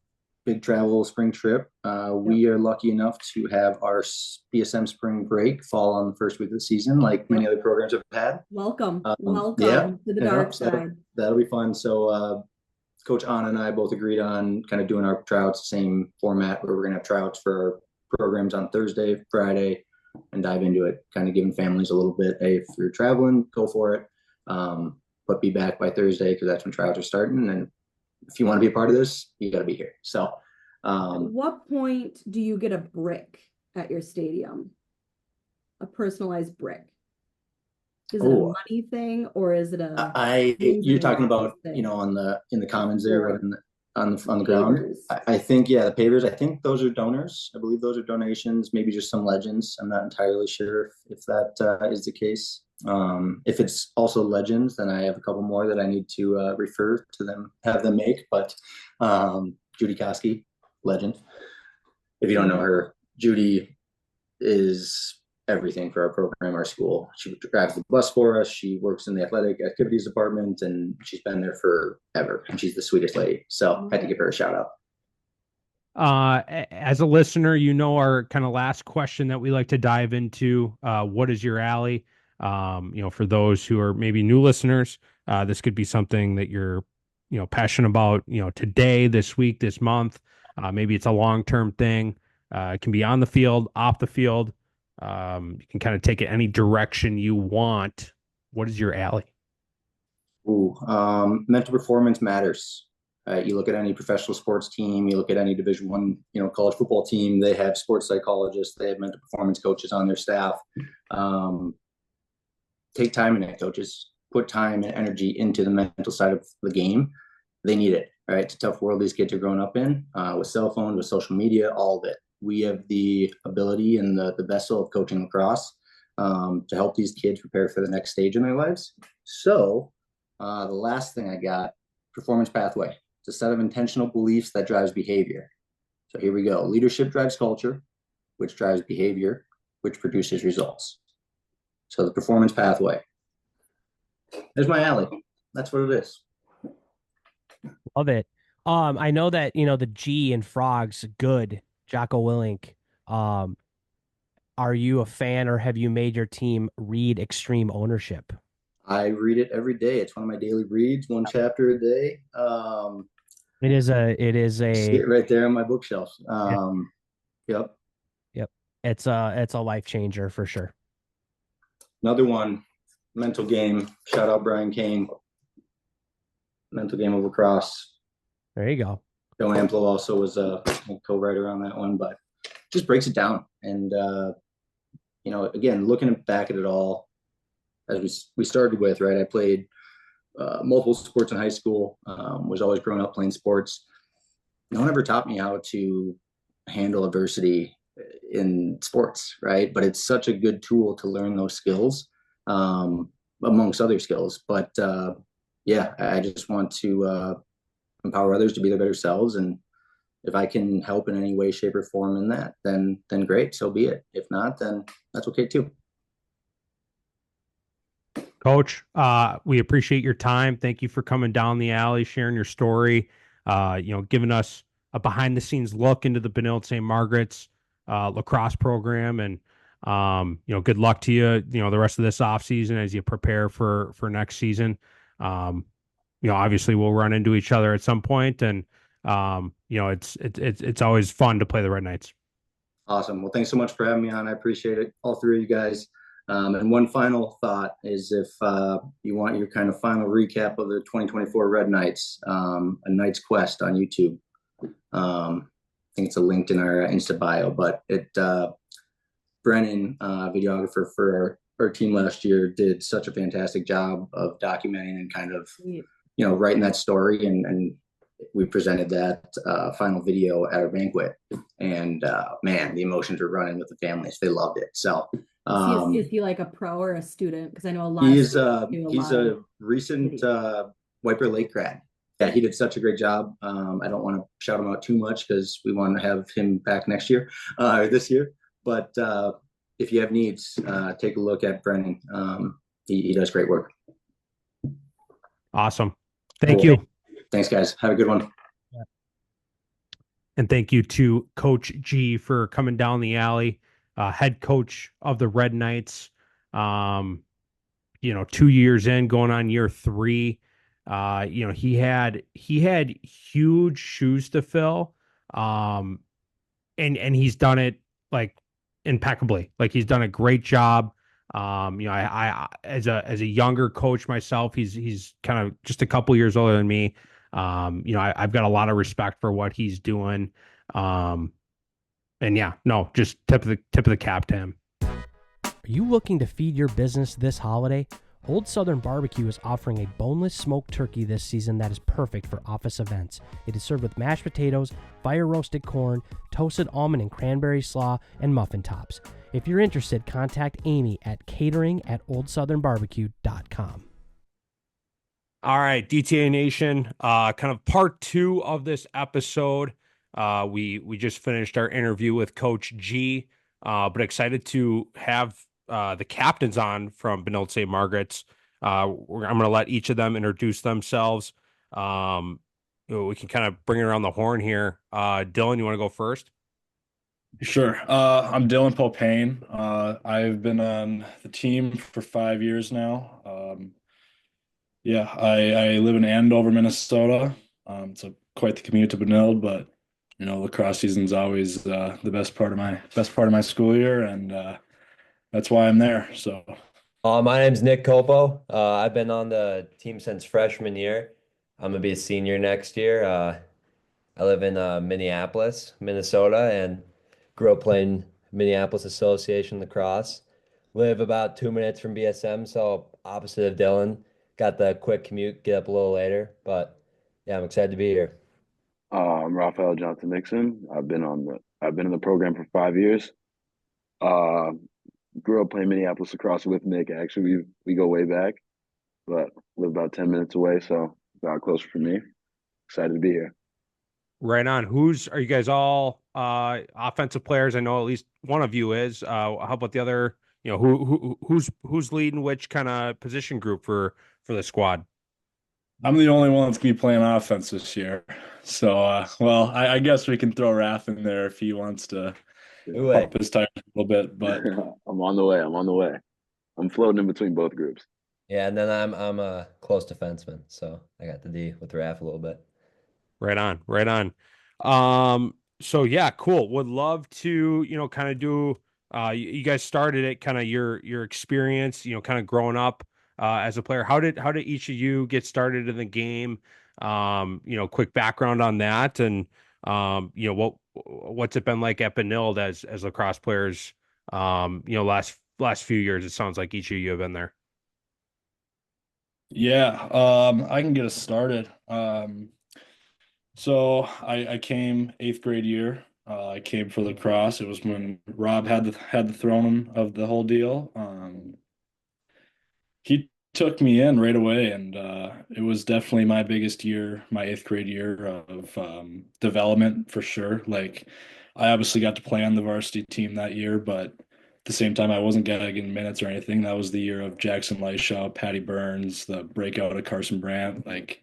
big travel spring trip. We are lucky enough to have our BSM spring break fall on the first week of the season, like many other programs have had. Welcome to the dark side. That'll be fun. So Coach Anna and I both agreed on kind of doing our tryouts, same format where we're going to have tryouts for our programs on Thursday, Friday, and dive into it, kind of giving families a little bit, hey, if you're traveling, go for it. But be back by Thursday because that's when tryouts are starting. And if you want to be a part of this, you got to be here. So at what point do you get a brick at your stadium? A personalized brick? Is it a money thing or is it you're talking about, in the commons there, right on the ground. I think, the pavers, I think those are donors. I believe those are donations, maybe just some legends. I'm not entirely sure if that is the case. If it's also legends, then I have a couple more that I need to refer to them, have them make. But Judy Koski, legend. If you don't know her, Judy is everything for our program, our school. She drives the bus for us. She works in the athletic activities department, and she's been there forever. And she's the sweetest lady. So I had to give her a shout out. As a listener, our kind of last question that we like to dive into. What is your alley? For those who are maybe new listeners, this could be something that you're, passionate about, today, this week, this month. Maybe it's a long-term thing. It can be on the field, off the field. You can kind of take it any direction you want. What is your alley? Mental performance matters. You look at any professional sports team, you look at any Division I, college football team, they have sports psychologists, they have mental performance coaches on their staff. Take time in it, coaches. Put time and energy into the mental side of the game. They need it, right? It's a tough world these kids are growing up in, with cell phones, with social media, all of it. We have the ability and the vessel of coaching lacrosse to help these kids prepare for the next stage in their lives. So the last thing I got, performance pathway. It's a set of intentional beliefs that drives behavior. So here we go. Leadership drives culture, which drives behavior, which produces results. So the performance pathway. There's my alley. That's what it is. Love it. I know that, the G in frogs, good, Jocko Willink. Um, are you a fan or have you made your team read Extreme Ownership? I read it every day. It's one of my daily reads, one chapter a day. See It is a it right there on my bookshelf. yeah, Yep. yep. It's a life changer for sure. Another one, Mental Game. Shout out Brian Kane. Mental Game of Lacrosse. There you go. Bill Amplo also was a co-writer on that one, but just breaks it down. And again, looking back at it all, as we started with, right? I played multiple sports in high school. Was always growing up playing sports. No one ever taught me how to handle adversity in sports, right? But it's such a good tool to learn those skills, amongst other skills. But I just want to empower others to be their better selves, and if I can help in any way, shape, or form in that, then great, so be it. If not, then that's okay too. Coach, we appreciate your time. Thank you for coming down the alley, sharing your story, giving us a behind the scenes look into the Benilde-St. Margaret's lacrosse program. And, good luck to you, the rest of this off season as you prepare for next season. Obviously we'll run into each other at some point, and, it's always fun to play the Red Knights. Awesome. Well, thanks so much for having me on. I appreciate it. All three of you guys. And one final thought is, if you want your kind of final recap of the 2024 Red Knights, a Knight's Quest on YouTube. I think it's a linked in our Insta bio, but Brennan, videographer for our team last year, did such a fantastic job of documenting and kind of, writing that story. And we presented that final video at our banquet, and man, the emotions were running with the families. They loved it. So is he like a pro or a student? Because I know a lot he's of he's a recent White Bear Lake grad. Yeah, he did such a great job. I don't want to shout him out too much because we want to have him back next year or this year. But if you have needs, take a look at Brennan. He does great work. Awesome. Thank you. Thanks, guys. Have a good one. And thank you to Coach G for coming down the alley, head coach of the Red Knights. 2 years in, going on year 3. He had huge shoes to fill. And he's done it like impeccably. Like, he's done a great job. I as a younger coach myself, he's kind of just a couple years older than me. I've got a lot of respect for what he's doing. Just tip of the cap to him. Are you looking to feed your business this holiday? Old Southern Barbecue is offering a boneless smoked turkey this season that is perfect for office events. It is served with mashed potatoes, fire roasted corn, toasted almond and cranberry slaw, and muffin tops. If you're interested, contact Amy at catering@oldsouthernbarbecue.com. All right, DTA Nation, kind of part 2 of this episode. We just finished our interview with Coach G, but excited to have the captains on from Benilde-St. Margaret's. I'm going to let each of them introduce themselves. We can kind of bring it around the horn here. Dylan, you want to go first? Sure. I'm Dylan Popehn. I've been on the team for 5 years now. I live in Andover, Minnesota. It's quite the commute to Benilde, but lacrosse season's always the best part of my school year, and that's why I'm there. So, my name's Nick Coppo. I've been on the team since freshman year. I'm gonna be a senior next year. I live in Minneapolis, Minnesota, and grew up playing Minneapolis Association lacrosse. Live about 2 minutes from BSM, so opposite of Dylan. Got the quick commute, get up a little later, but yeah, I'm excited to be here. I'm Raphael Johnson-Nixon. I've been in the program for 5 years. Grew up playing Minneapolis lacrosse with Nick. Actually, we go way back, but live about 10 minutes away, so about closer for me. Excited to be here. Right on. Are you guys all offensive players? I know at least one of you is. How about the other? Who's leading which kind of position group for the squad? I'm the only one that's gonna be playing offense this year. So, well, I guess we can throw Raph in there if he wants to Ooh, wait. pump his tires a little bit. But I'm on the way. I'm on the way. I'm floating in between both groups. Yeah, and then I'm a close defenseman, so I got the D with Raph a little bit. Right on, right on. So yeah, cool. Would love to, kind of do you guys started it kind of your experience, kind of growing up as a player. How did each of you get started in the game? Quick background on that and what's it been like at Benilde as lacrosse players last few years. It sounds like each of you have been there. yeah, I can get us started. So I came eighth grade year. I came for lacrosse. It was when Rob had the throne of the whole deal. He took me in right away, and it was definitely my biggest year, my eighth grade year of development for sure. Like, I obviously got to play on the varsity team that year, but at the same time, I wasn't getting minutes or anything. That was the year of Jackson Lyshaw, Patty Burns, the breakout of Carson Brandt. Like,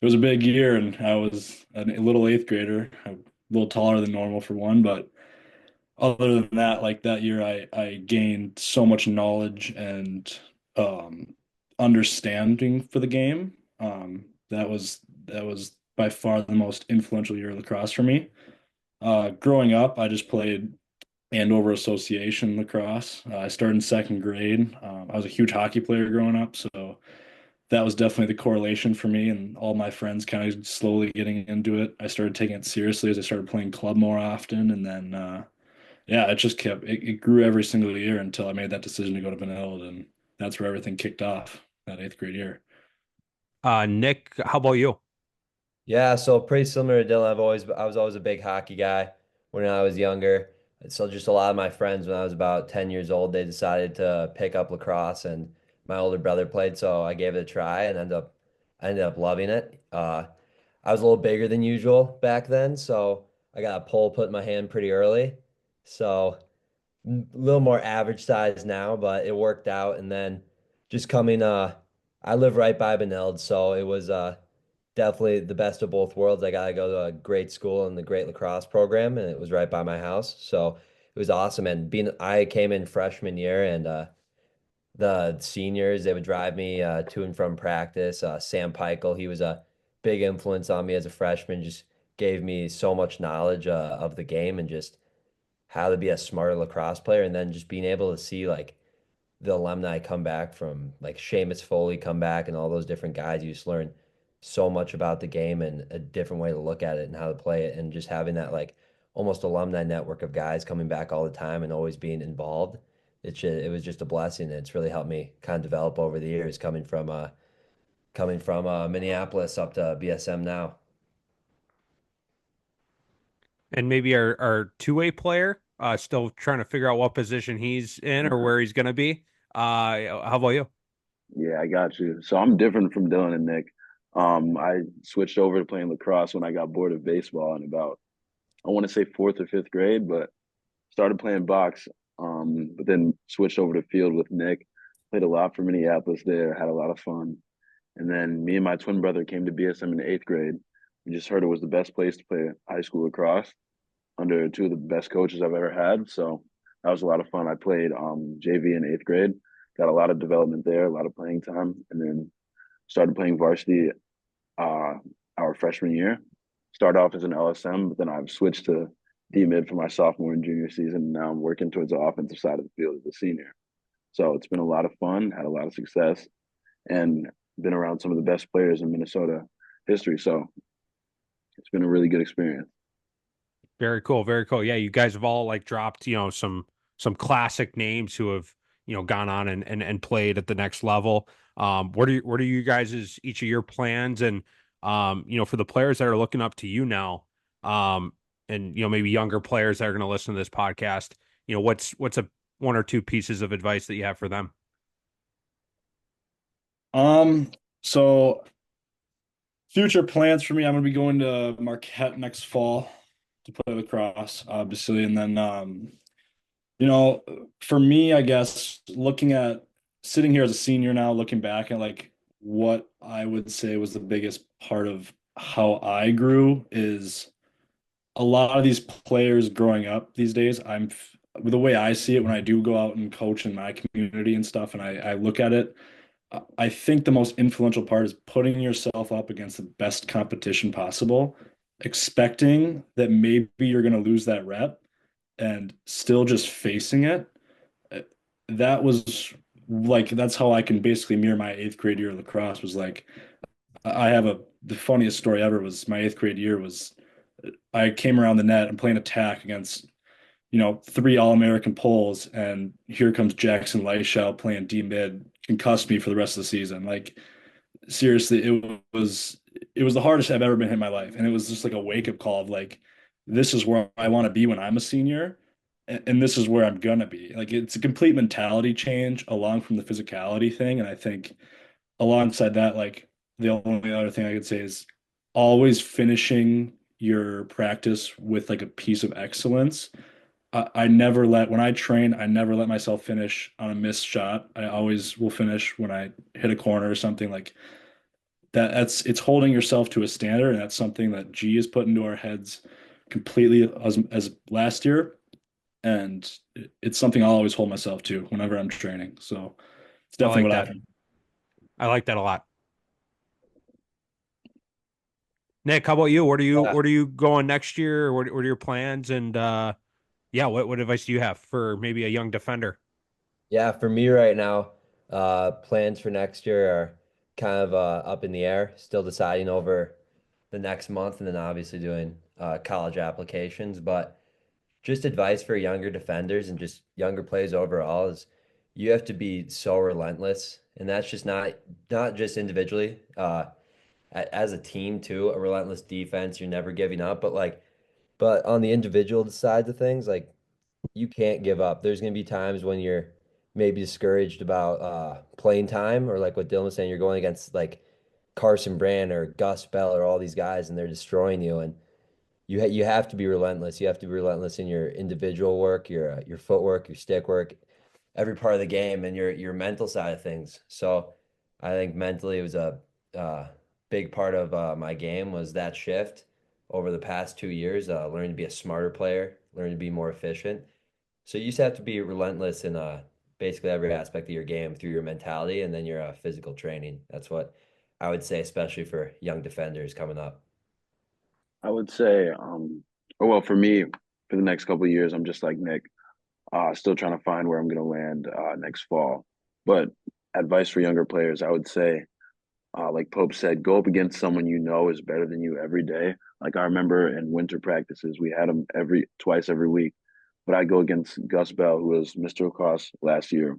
it was a big year, and I was a little eighth grader, a little taller than normal for one, but other than that, like that year, I gained so much knowledge and um, understanding for the game. That was by far the most influential year of lacrosse for me. Growing up, I just played Andover Association lacrosse. I started in second grade. I was a huge hockey player growing up, so that was definitely the correlation for me and all my friends kind of slowly getting into it. I started taking it seriously as I started playing club more often, and then yeah, it just it grew every single year until I made that decision to go to Benilde, and that's where everything kicked off that eighth grade year. Nick, how about you? Yeah, so pretty similar to Dylan. I was always a big hockey guy when I was younger. And so just a lot of my friends when I was about 10 years old, they decided to pick up lacrosse and my older brother played, so I gave it a try and I ended up loving it. I was a little bigger than usual back then, so I got a pole put in my hand pretty early. So a little more average size now, but it worked out. And then just coming, I live right by Benilde, so it was definitely the best of both worlds. I got to go to a great school and the great lacrosse program, and it was right by my house, so it was awesome. And I came in freshman year, and the seniors they would drive me to and from practice. Sam Peichel, he was a big influence on me as a freshman. Just gave me so much knowledge of the game and just how to be a smarter lacrosse player, and then just being able to see like the alumni come back from like Seamus Foley come back and all those different guys. You just learn so much about the game and a different way to look at it and how to play it, and just having that like almost alumni network of guys coming back all the time and always being involved. It was just a blessing. It's really helped me kind of develop over the years coming from Minneapolis up to BSM now. And maybe our two-way player, still trying to figure out what position he's in or where he's going to be. How about you? Yeah, I got you. So I'm different from Dylan and Nick. I switched over to playing lacrosse when I got bored of baseball in about, I want to say fourth or fifth grade, but started playing box. But then switched over to field with Nick. Played a lot for Minneapolis there, had a lot of fun. And then me and my twin brother came to BSM in eighth grade. We just heard it was the best place to play high school lacrosse under two of the best coaches I've ever had. So that was a lot of fun. I played JV in eighth grade, got a lot of development there, a lot of playing time, and then started playing varsity uh, our freshman year. Started off as an LSM, but then I've switched to D mid for my sophomore and junior season. And now I'm working towards the offensive side of the field as a senior. So it's been a lot of fun, had a lot of success, and been around some of the best players in Minnesota history. So it's been a really good experience. Very cool, very cool. Yeah, you guys have all like dropped, some classic names who have, gone on and played at the next level. What are you guys' each of your plans and for the players that are looking up to you now, and maybe younger players that are going to listen to this podcast, what's a one or two pieces of advice that you have for them? So future plans for me, I'm gonna be going to Marquette next fall to play lacrosse, obviously, and then you know, for me, I guess looking at sitting here as a senior now, looking back at like what I would say was the biggest part of how I grew is a lot of these players growing up these days. The way I see it when I do go out and coach in my community and stuff, and I look at it, I think the most influential part is putting yourself up against the best competition possible, expecting that maybe you're going to lose that rep and still just facing it. That was like, that's how I can basically mirror my eighth grade year of lacrosse. Was like, the funniest story ever was my eighth grade year was I came around the net and playing attack against, three All-American poles, and here comes Jackson Leishout playing D mid, concussed me for the rest of the season. Like, seriously, it was the hardest I've ever been hit in my life. And it was just like a wake-up call of like, this is where I want to be when I'm a senior, and this is where I'm gonna be. Like, it's a complete mentality change along from the physicality thing. And I think alongside that, like, the only other thing I could say is always finishing your practice with like a piece of excellence. I never when I train, I never let myself finish on a missed shot. I always will finish when I hit a corner or something like that. It's holding yourself to a standard, and that's something that G has put into our heads completely as last year. And it's something I'll always hold myself to whenever I'm training. So it's definitely what happened. I like that a lot. Nick, how about you? Where are you going next year? What are your plans? And what advice do you have for maybe a young defender? Yeah, for me right now, plans for next year are kind of up in the air, still deciding over the next month, and then obviously doing college applications. But just advice for younger defenders and just younger players overall is you have to be so relentless, and that's just not just individually, as a team too. A relentless defense, you're never giving up, but on the individual side of things, like you can't give up. There's going to be times when you're maybe discouraged about playing time, or like what Dylan was saying, you're going against like Carson Brand or Gus Bell or all these guys, and they're destroying you. And you have to be relentless. You have to be relentless in your individual work, your footwork, your stick work, every part of the game, and your mental side of things. So I think mentally it was a big part of my game was that shift over the past 2 years, learning to be a smarter player, learning to be more efficient. So you just have to be relentless in basically every aspect of your game through your mentality and then your physical training. That's what I would say, especially for young defenders coming up. I would say, well, for me, for the next couple of years, I'm just like Nick, still trying to find where I'm going to land next fall. But advice for younger players, I would say, like Pope said, go up against someone you know is better than you every day. Like I remember in winter practices, we had them twice every week. But I go against Gus Bell, who was Mr. Lacrosse last year,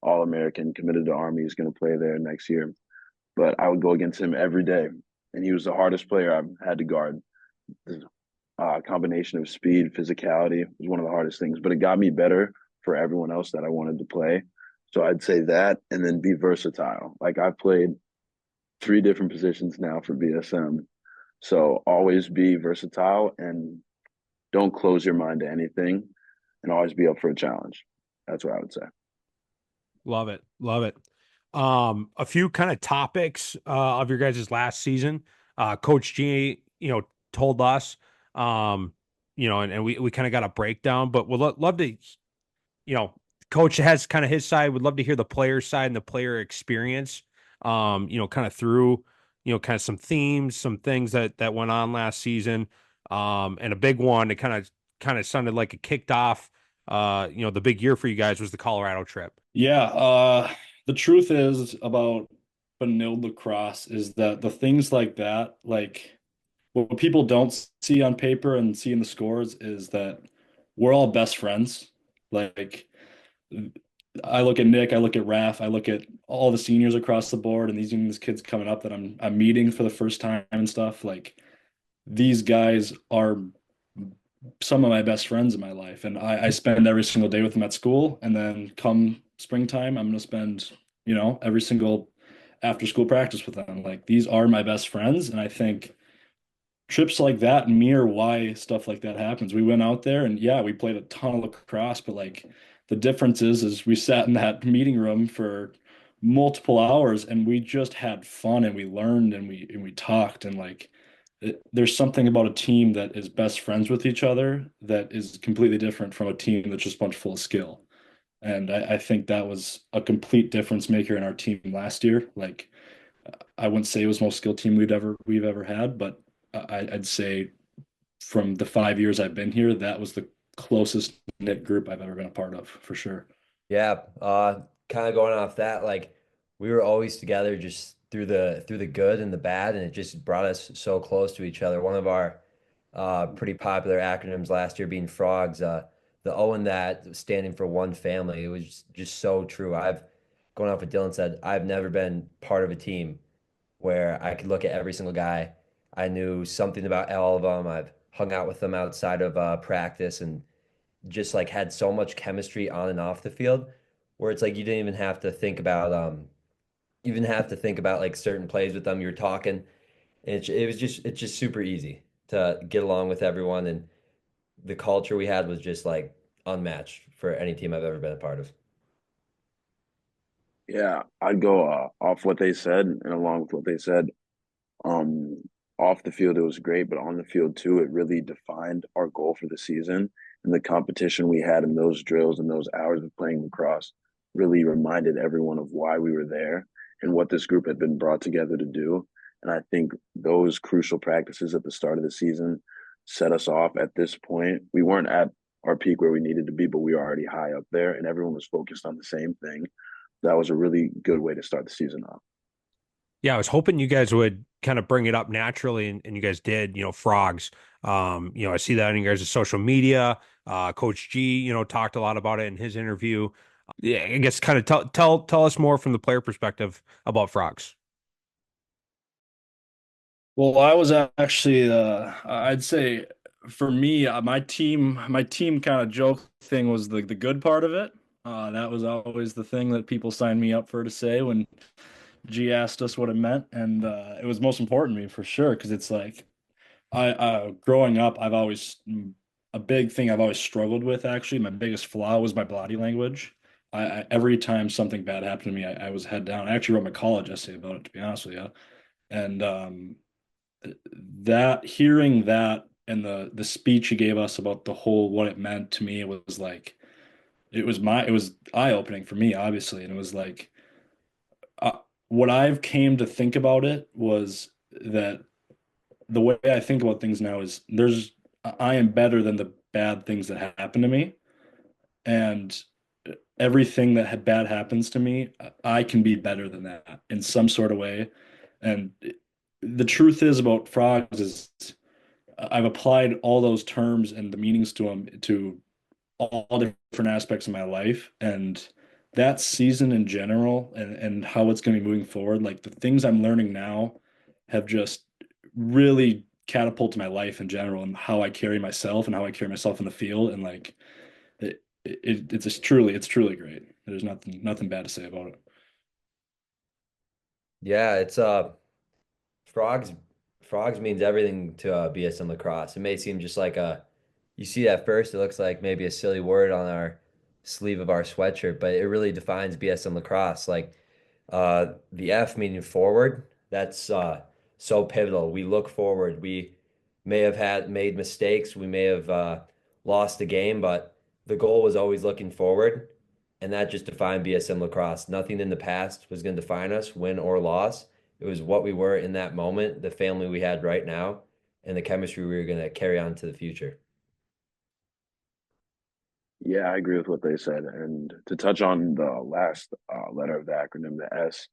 All American, committed to Army, is going to play there next year. But I would go against him every day, and he was the hardest player I've had to guard. The combination of speed, physicality was one of the hardest things, but it got me better for everyone else that I wanted to play. So I'd say that, and then be versatile. Like I've played 3 different positions now for BSM. So always be versatile and don't close your mind to anything, and always be up for a challenge. That's what I would say. Love it. Love it. A few kind of topics of your guys' last season. Coach G, told us, and we kind of got a breakdown, but we'd love to, Coach has kind of his side. Would love to hear the player side and the player experience, kind of through, kind of some themes, some things that went on last season. And a big one, it kind of sounded like it kicked off, the big year for you guys was the Colorado trip. Yeah, the truth is about Benilde lacrosse is that the things like that, like what people don't see on paper and see in the scores, is that we're all best friends. Like I look at Nick, I look at Raph, I look at all the seniors across the board, and these kids coming up that I'm meeting for the first time and stuff. Like these guys are some of my best friends in my life, and I spend every single day with them at school, and then come springtime I'm going to spend every single after school practice with them. Like these are my best friends, and I think trips like that mirror why stuff like that happens. We went out there and yeah, we played a ton of lacrosse, but like the difference is we sat in that meeting room for multiple hours, and we just had fun, and we learned, and we talked, and like there's something about a team that is best friends with each other that is completely different from a team that's just a bunch full of skill. And I think that was a complete difference maker in our team last year. Like I wouldn't say it was the most skilled team we've ever had, but I'd say from the 5 years I've been here, that was the closest knit group I've ever been a part of, for sure. Yeah, kind of going off that, like we were always together just through the good and the bad, and it just brought us so close to each other. One of our pretty popular acronyms last year being frogs, the O in that standing for one family. It was just so true. I've going off what Dylan said, I've never been part of a team where I could look at every single guy. I knew something about all of them. I've hung out with them outside of practice and just like had so much chemistry on and off the field where it's like you didn't even have to think about like certain plays with them. You were talking and it was just it's just super easy to get along with everyone, and the culture we had was just like unmatched for any team I've ever been a part of. Yeah, I'd go off what they said and along with what they said. Um, Off the field, it was great, but on the field too, it really defined our goal for the season. And the competition we had in those drills and those hours of playing lacrosse really reminded everyone of why we were there and what this group had been brought together to do. And I think those crucial practices at the start of the season set us off at this point. We weren't at our peak where we needed to be, but we were already high up there and everyone was focused on the same thing. That was a really good way to start the season off. Yeah, I was hoping you guys would kind of bring it up naturally, and you guys did, frogs. I see that on you guys' social media. Coach G, talked a lot about it in his interview. Yeah, I guess kind of tell us more from the player perspective about frogs. Well, I was actually, I'd say for me, my team kind of joke thing was the good part of it. That was always the thing that people signed me up for to say when G asked us what it meant, and it was most important to me for sure because it's like growing up, a big thing I've always struggled with. Actually, my biggest flaw was my body language. Every time something bad happened to me, I was head down. I actually wrote my college essay about it, to be honest with you, and that hearing that and the speech he gave us about the whole what it meant to me, it was like it was eye-opening for me, obviously, and it was like uh, what I've came to think about it was that the way I think about things now is I am better than the bad things that happen to me, and everything that had bad happens to me, I can be better than that in some sort of way. And the truth is about frogs is I've applied all those terms and the meanings to them to all different aspects of my life. And that season in general and how it's going to be moving forward, like the things I'm learning now have just really catapulted my life in general and how I carry myself and how I carry myself in the field. And like it's just it's truly great. There's nothing bad to say about it. Yeah, it's frogs frogs means everything to BSM lacrosse. It may seem just like a you see at first it looks like maybe a silly word on our sleeve of our sweatshirt, but it really defines BSM lacrosse. Like the F meaning forward, that's so pivotal. We look forward. We may have had made mistakes. We may have lost a game, but the goal was always looking forward, and that just defined BSM lacrosse. Nothing in the past was going to define us, win or loss. It was what we were in that moment, the family we had right now, and the chemistry we were going to carry on to the future. Yeah, I agree with what they said. And to touch on the last letter of the acronym, the S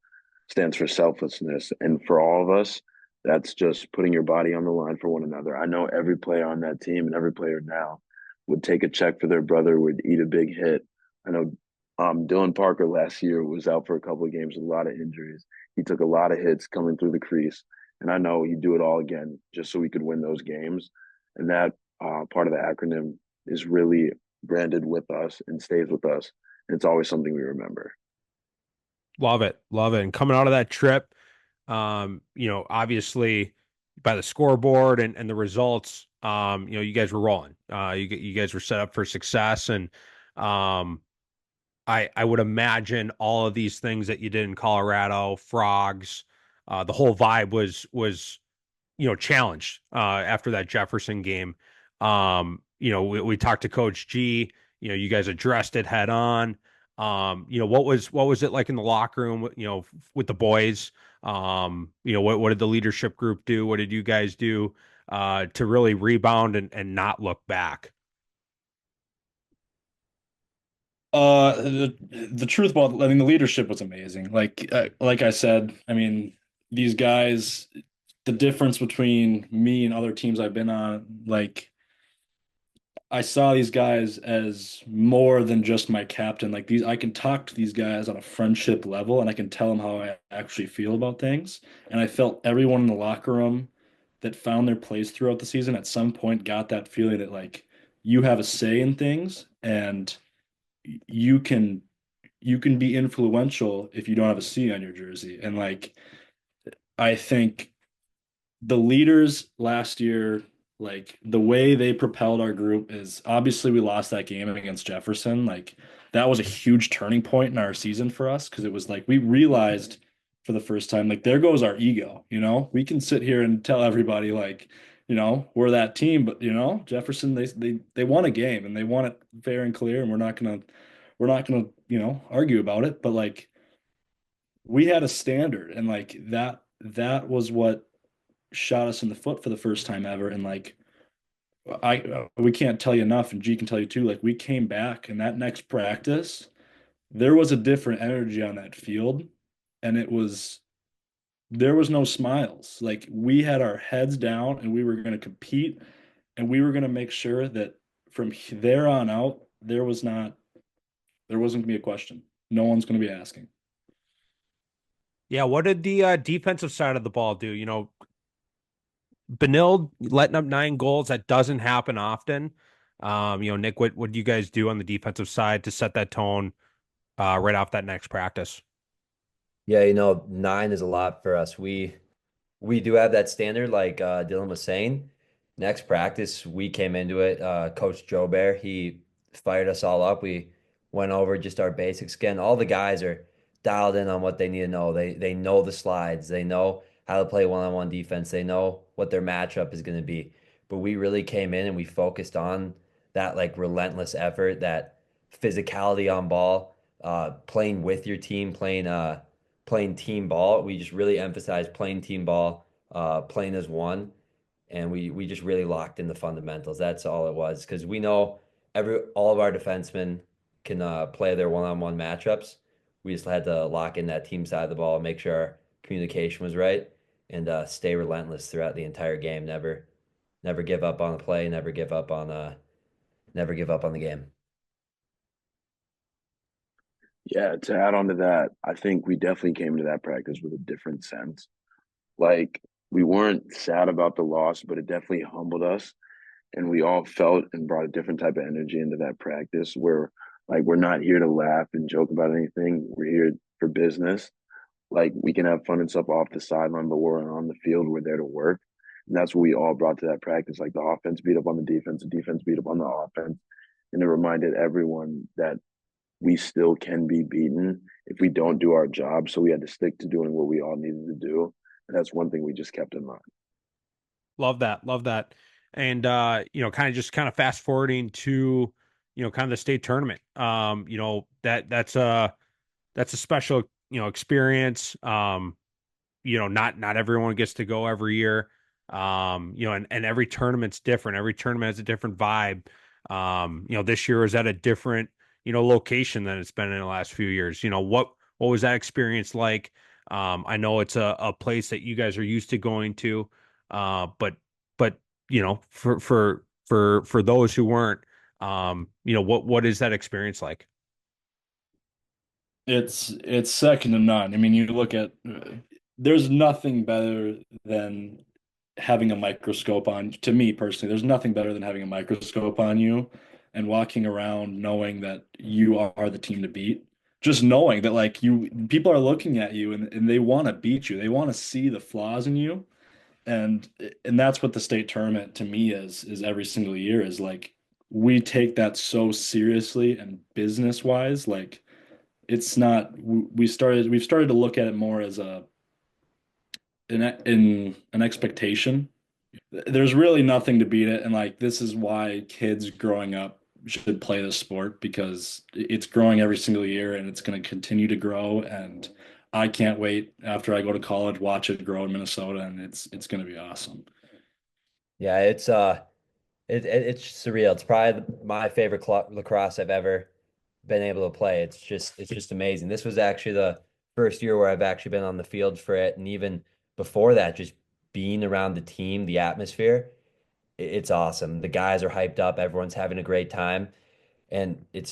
stands for selflessness. And for all of us, that's just putting your body on the line for one another. I know every player on that team and every player now would take a check for their brother, would eat a big hit. I know Dylan Parker last year was out for a couple of games with a lot of injuries. He took a lot of hits coming through the crease. And I know he'd do it all again just so we could win those games. And that part of the acronym is really branded with us and stays with us. And it's always something we remember. Love it. Love it. And coming out of that trip, obviously by the scoreboard and the results, you guys were rolling. You guys were set up for success. And um, I would imagine all of these things that you did in Colorado, frogs, the whole vibe was challenged after that Jefferson game. We talked to Coach G. You guys addressed it head on. What was it like in the locker room? With the boys. What did the leadership group do? What did you guys do to really rebound and not look back? The truth about, I mean, the leadership was amazing. Like I said, I mean, these guys, the difference between me and other teams I've been on, like I saw these guys as more than just my captain. Like these, I can talk to these guys on a friendship level, and I can tell them how I actually feel about things. And I felt everyone in the locker room that found their place throughout the season at some point got that feeling that like you have a say in things, and you can be influential if you don't have a C on your jersey. And like I think the leaders last year, like the way they propelled our group is obviously we lost that game against Jefferson. Like that was a huge turning point in our season for us because it was like we realized for the first time, like there goes our ego. We can sit here and tell everybody like, we're that team, but Jefferson they won a game and they won it fair and clear, and we're not gonna argue about it. But like we had a standard, and like that was what shot us in the foot for the first time ever. And like we can't tell you enough, and G can tell you too, like we came back and that next practice there was a different energy on that field, and there was no smiles. Like we had our heads down and we were going to compete, and we were going to make sure that from there on out there wasn't going to be a question. No one's going to be asking. Yeah, what did the defensive side of the ball do? Benilde letting up 9 goals, that doesn't happen often. Nick, what do you guys do on the defensive side to set that tone right off that next practice? Yeah, 9 is a lot for us. We do have that standard, like Dylan was saying. Next practice, we came into it. Coach Joe Bear, he fired us all up. We went over just our basics again. All the guys are dialed in on what they need to know. They know the slides. They know how to play one-on-one defense. They know what their matchup is going to be. But we really came in and we focused on that like relentless effort, that physicality on ball, playing with your team, playing team ball. We just really emphasized playing team ball, playing as one, and we just really locked in the fundamentals. That's all it was because we know all of our defensemen can play their one-on-one matchups. We just had to lock in that team side of the ball and make sure our communication was right and stay relentless throughout the entire game. Never give up on the play. Never give up on the game. Yeah, to add on to that, I think we definitely came to that practice with a different sense. Like we weren't sad about the loss, but it definitely humbled us. And we all felt and brought a different type of energy into that practice where like we're not here to laugh and joke about anything. We're here for business. Like we can have fun and stuff off the sideline, but we're on the field, we're there to work. And that's what we all brought to that practice. Like the offense beat up on the defense beat up on the offense. And it reminded everyone that we still can be beaten if we don't do our job. So we had to stick to doing what we all needed to do. And that's one thing we just kept in mind. Love that. Love that. And kind of fast forwarding to, kind of the state tournament. That's a special, experience. Not everyone gets to go every year. And every tournament's different. Every tournament has a different vibe. This year is at a different, location than it's been in the last few years. What was that experience like? I know it's a place that you guys are used to going to, but for those who weren't, what is that experience like? It's second to none. I mean, you look at there's nothing better than having a microscope on, to me personally, there's nothing better than having a microscope on you and walking around knowing that you are the team to beat. Just knowing that like people are looking at you and they want to beat you. They want to see the flaws in you. And that's what the state tournament to me is every single year is like we take that so seriously and business wise. Like it's not. We've started to look at it more as an expectation. There's really nothing to beat it, and like this is why kids growing up should play this sport because it's growing every single year and it's going to continue to grow. And I can't wait after I go to college, watch it grow in Minnesota, and it's going to be awesome. Yeah, it's surreal. It's probably my favorite lacrosse I've ever been able to play. It's just amazing. This was actually the first year where I've actually been on the field for it, and even before that, just being around the team, the atmosphere, it's awesome. The guys are hyped up, everyone's having a great time, and it's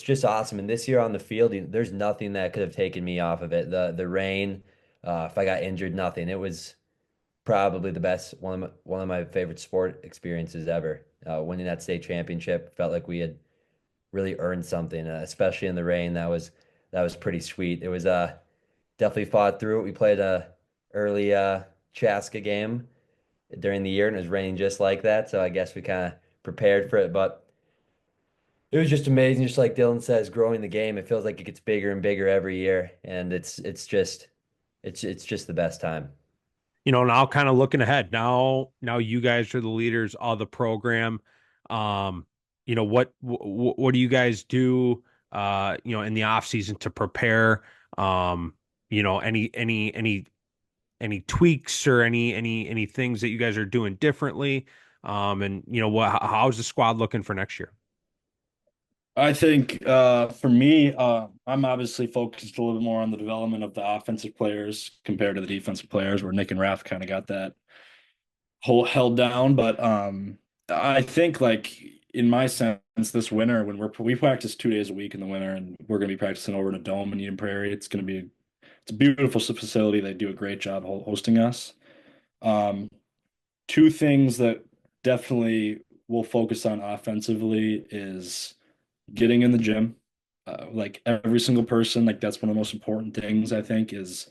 just awesome. And this year on the field, there's nothing that could have taken me off of it. The rain, if I got injured, nothing. It was probably the best one of my favorite sport experiences ever. Winning that state championship felt like we had really earned something, especially in the rain. That was pretty sweet. It was definitely fought through it. We played a early Chaska game during the year, and it was raining just like that. So I guess we kind of prepared for it, but it was just amazing. Just like Dylan says, growing the game, it feels like it gets bigger and bigger every year, and it's just the best time. Now kind of looking ahead. Now you guys are the leaders of the program. What do you guys do in the off season to prepare? Any tweaks or any things that you guys are doing differently? And how's the squad looking for next year? I think for me, I'm obviously focused a little bit more on the development of the offensive players compared to the defensive players, where Nick and Raph kind of got that whole held down. But I think like in my sense, this winter when we practice 2 days a week in the winter, and we're going to be practicing over in a dome in Eden Prairie. It's a beautiful facility. They do a great job hosting us. Um, Two things that definitely will focus on offensively is getting in the gym. Like every single person, like that's one of the most important things I think is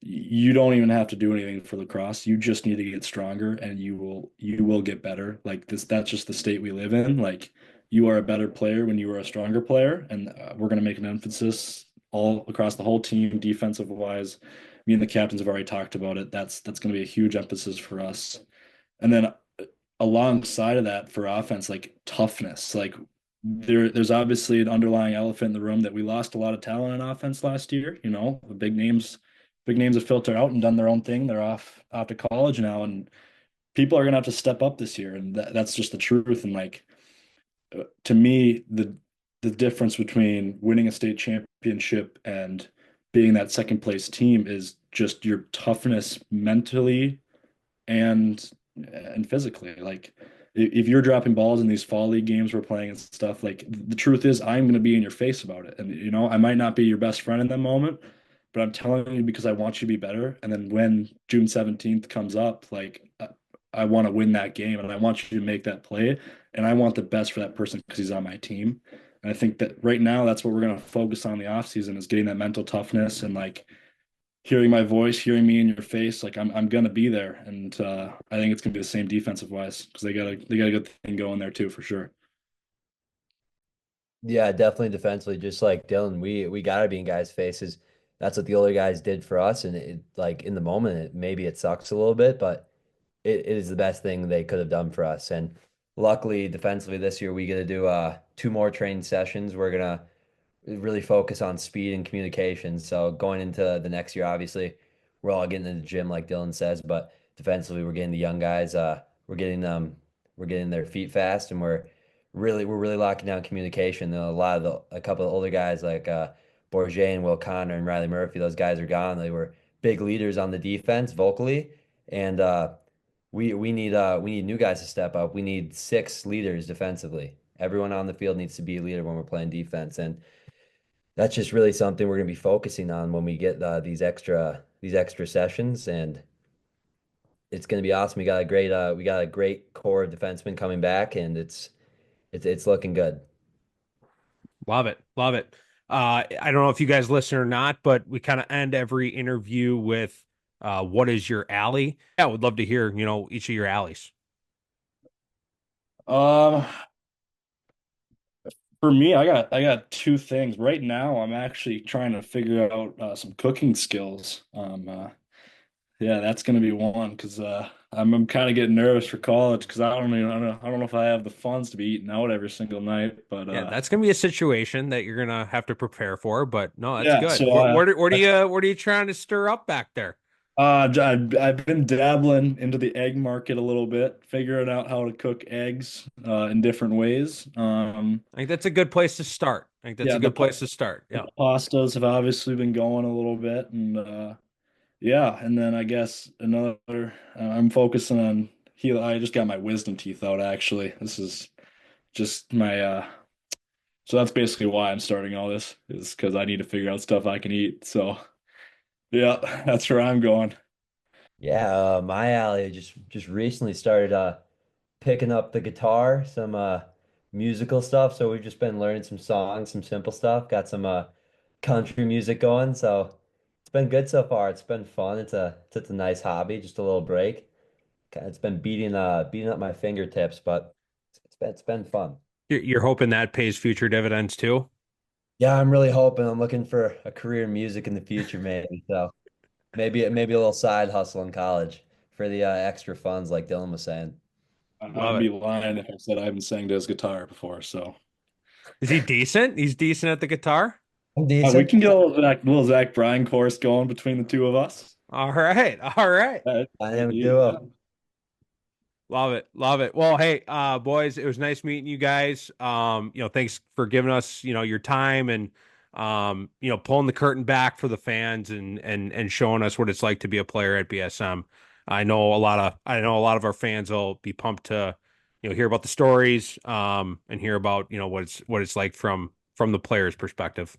you don't even have to do anything for lacrosse. You just need to get stronger and you will get better. Like that's just the state we live in. Like you are a better player when you are a stronger player. And we're going to make an emphasis all across the whole team, defensive wise. Me and the captains have already talked about it. That's going to be a huge emphasis for us. And then alongside of that for offense, like toughness, like there's obviously an underlying elephant in the room that we lost a lot of talent in offense last year. The big names have filtered out and done their own thing. They're off to college now, and people are gonna have to step up this year, and that's just the truth. And like to me, the difference between winning a state championship and being that second place team is just your toughness mentally and physically. Like if you're dropping balls in these fall league games we're playing and stuff, like the truth is I'm going to be in your face about it. And I might not be your best friend in that moment, but I'm telling you because I want you to be better. And then when June 17th comes up, like I want to win that game and I want you to make that play. And I want the best for that person because he's on my team. And I think that right now that's what we're going to focus on in the off season is getting that mental toughness and like hearing my voice, hearing me in your face, like I'm gonna be there, and I think it's gonna be the same defensive wise because they got a good thing going there too for sure. Yeah, definitely defensively, just like Dylan, we gotta be in guys' faces. That's what the older guys did for us, and it like in the moment, maybe it sucks a little bit, but it is the best thing they could have done for us. And luckily, defensively this year, we get to do two more training sessions. We're gonna really focus on speed and communication. So going into the next year, obviously, we're all getting in the gym, like Dylan says, but defensively, we're getting the young guys. We're getting their feet fast, and we're really locking down communication. A couple of older guys like Bourget and Will Connor and Riley Murphy, those guys are gone. They were big leaders on the defense vocally, and we need new guys to step up. We need six leaders defensively. Everyone on the field needs to be a leader when we're playing defense, and that's just really something we're going to be focusing on when we get these extra sessions, and it's going to be awesome. We got a great core of defensemen coming back, and it's looking good. Love it. Love it. I don't know if you guys listen or not, but we kind of end every interview with what is your alley? Yeah, I would love to hear, each of your alleys. Um, For me, I got two things. Right now, I'm actually trying to figure out some cooking skills. Yeah, that's gonna be one because I'm kind of getting nervous for college because I don't know if I have the funds to be eating out every single night. But Yeah, that's gonna be a situation that you're gonna have to prepare for. But no, that's yeah, good. so What are you trying to stir up back there? I've been dabbling into the egg market a little bit, figuring out how to cook eggs in different ways. I think that's a good place to start. I think that's Yeah, a good place to start. the Yeah. pastas have obviously been going a little bit, and yeah, and then I guess another. I'm focusing on heel. I just got my wisdom teeth out. Actually, this is just my. So that's basically why I'm starting all this is because I need to figure out stuff I can eat. So yeah, that's where I'm going. Yeah, my alley just recently started picking up the guitar, some musical stuff. So we've just been learning some songs, some simple stuff. Got some country music going. So it's been good so far. It's been fun. It's a nice hobby, just a little break. It's been beating up my fingertips, but it's been fun. You're hoping that pays future dividends too? Yeah, I'm really hoping. I'm looking for a career in music in the future, maybe. So maybe a little side hustle in college for the extra funds, like Dylan was saying. Love I'd it. be lying if I said I haven't sang to his guitar before. So Is he decent? He's decent at the guitar? I'm we decent. can get a little Zach Bryan course going between the two of us. All right. All right. Dynamic Yeah. duo. Love it. Love it. Well, hey, boys, it was nice meeting you guys. Thanks for giving us, your time and pulling the curtain back for the fans and showing us what it's like to be a player at BSM. I know a lot of our fans will be pumped to, hear about the stories, and hear about, what it's like from the player's perspective.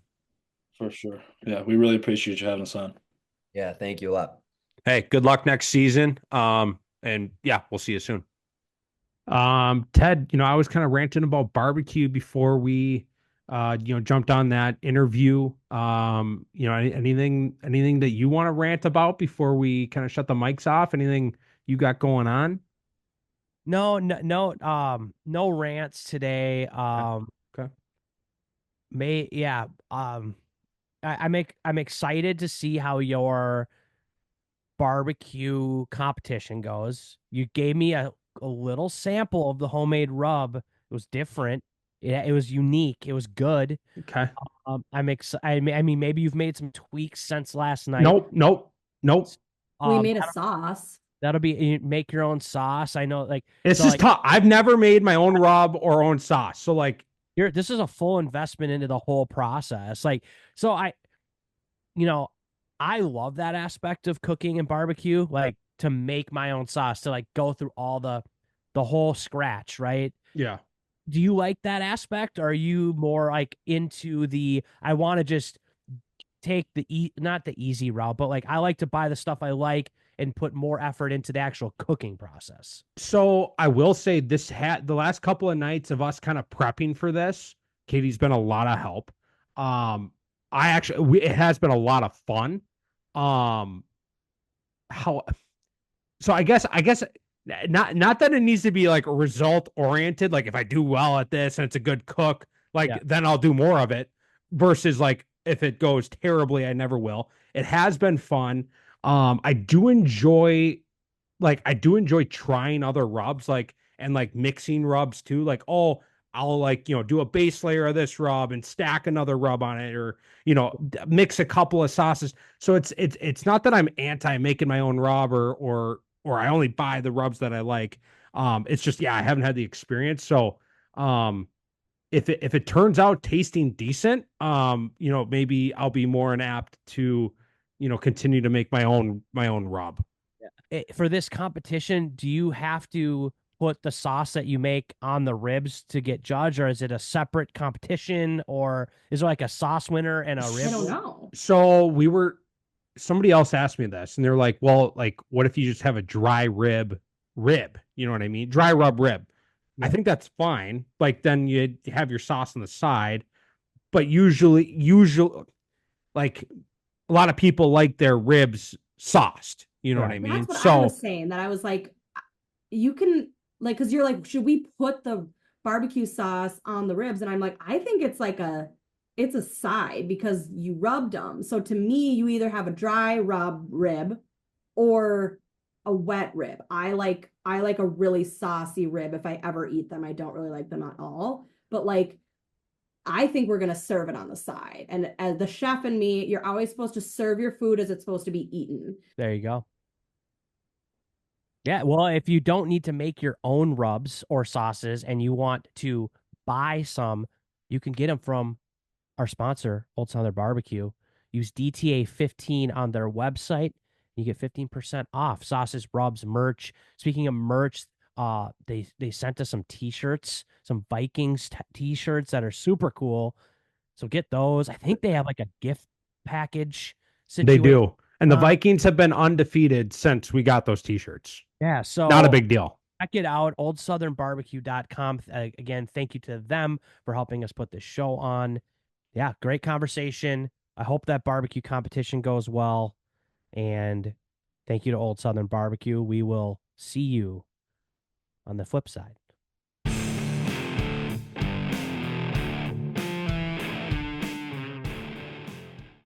For sure. Yeah, we really appreciate you having us on. Yeah, thank you a lot. Hey, good luck next season. And yeah, we'll see you soon. Ted, I was kind of ranting about barbecue before we, jumped on that interview. Anything that you want to rant about before we kind of shut the mics off? Anything you got going on? No rants today. Okay. Yeah. I'm excited to see how your barbecue competition goes. You gave me a little sample of the homemade rub. It was different. It was unique. It was good. Okay. I'm excited. I mean, maybe you've made some tweaks since last night. Nope. We made a sauce. That'll be you make your own sauce. I know, like It's so, just like, tough. I've never made my own rub or own sauce. So like, this is a full investment into the whole process. Like, so I love that aspect of cooking and barbecue, like to make my own sauce, to like go through all the whole scratch, right? yeah. Do you like that aspect? Or are you more like into the I want to just take not the easy route, but like I like to buy the stuff I like and put more effort into the actual cooking process? So I will say this had the last couple of nights of us kind of prepping for this. Katie's been a lot of help. It has been a lot of fun. How so I guess not that it needs to be like result oriented, like if I do well at this and it's a good cook, like Yeah. then I'll do more of it, versus like if it goes terribly I never will. It has been fun. I do enjoy trying other rubs, like, and like mixing rubs too, like, oh, I'll like, do a base layer of this rub and stack another rub on it, or mix a couple of sauces. So it's not that I'm anti making my own rub, or I only buy the rubs that I like. It's just, yeah, I haven't had the experience. So if it turns out tasting decent, maybe I'll be more apt to continue to make my own rub. For this competition, do you have to put the sauce that you make on the ribs to get judged, or is it a separate competition, or is there like a sauce winner and a rib? I don't know. So somebody else asked me this, and they're like, well, like, what if you just have a dry rib? You know what I mean? Dry rub rib. I think that's fine. Like, then you have your sauce on the side, but usually, like, a lot of people like their ribs sauced. You know what I mean? That's what I was saying. That I was like, you can like, because you're like, should we put the barbecue sauce on the ribs. And I'm like, I think it's like it's a side because you rubbed them. So to me, you either have a dry rub rib or a wet rib. I like a really saucy rib if I ever eat them. I don't really like them at all. But like, I think we're going to serve it on the side. And as the chef and me, you're always supposed to serve your food as it's supposed to be eaten. There you go. Yeah, well, if you don't need to make your own rubs or sauces and you want to buy some, you can get them from our sponsor, Old Southern Barbecue. Use DTA 15 on their website. You get 15% off sauces, rubs, merch. Speaking of merch, they sent us some t-shirts, some Vikings t-shirts that are super cool. So get those. I think they have like a gift package situation. They do. And the Vikings have been undefeated since we got those t-shirts. Yeah, so not a big deal. Check it out, oldsouthernbarbecue.com. Again, thank you to them for helping us put this show on. Yeah, great conversation. I hope that barbecue competition goes well. And thank you to Old Southern Barbecue. We will see you on the flip side.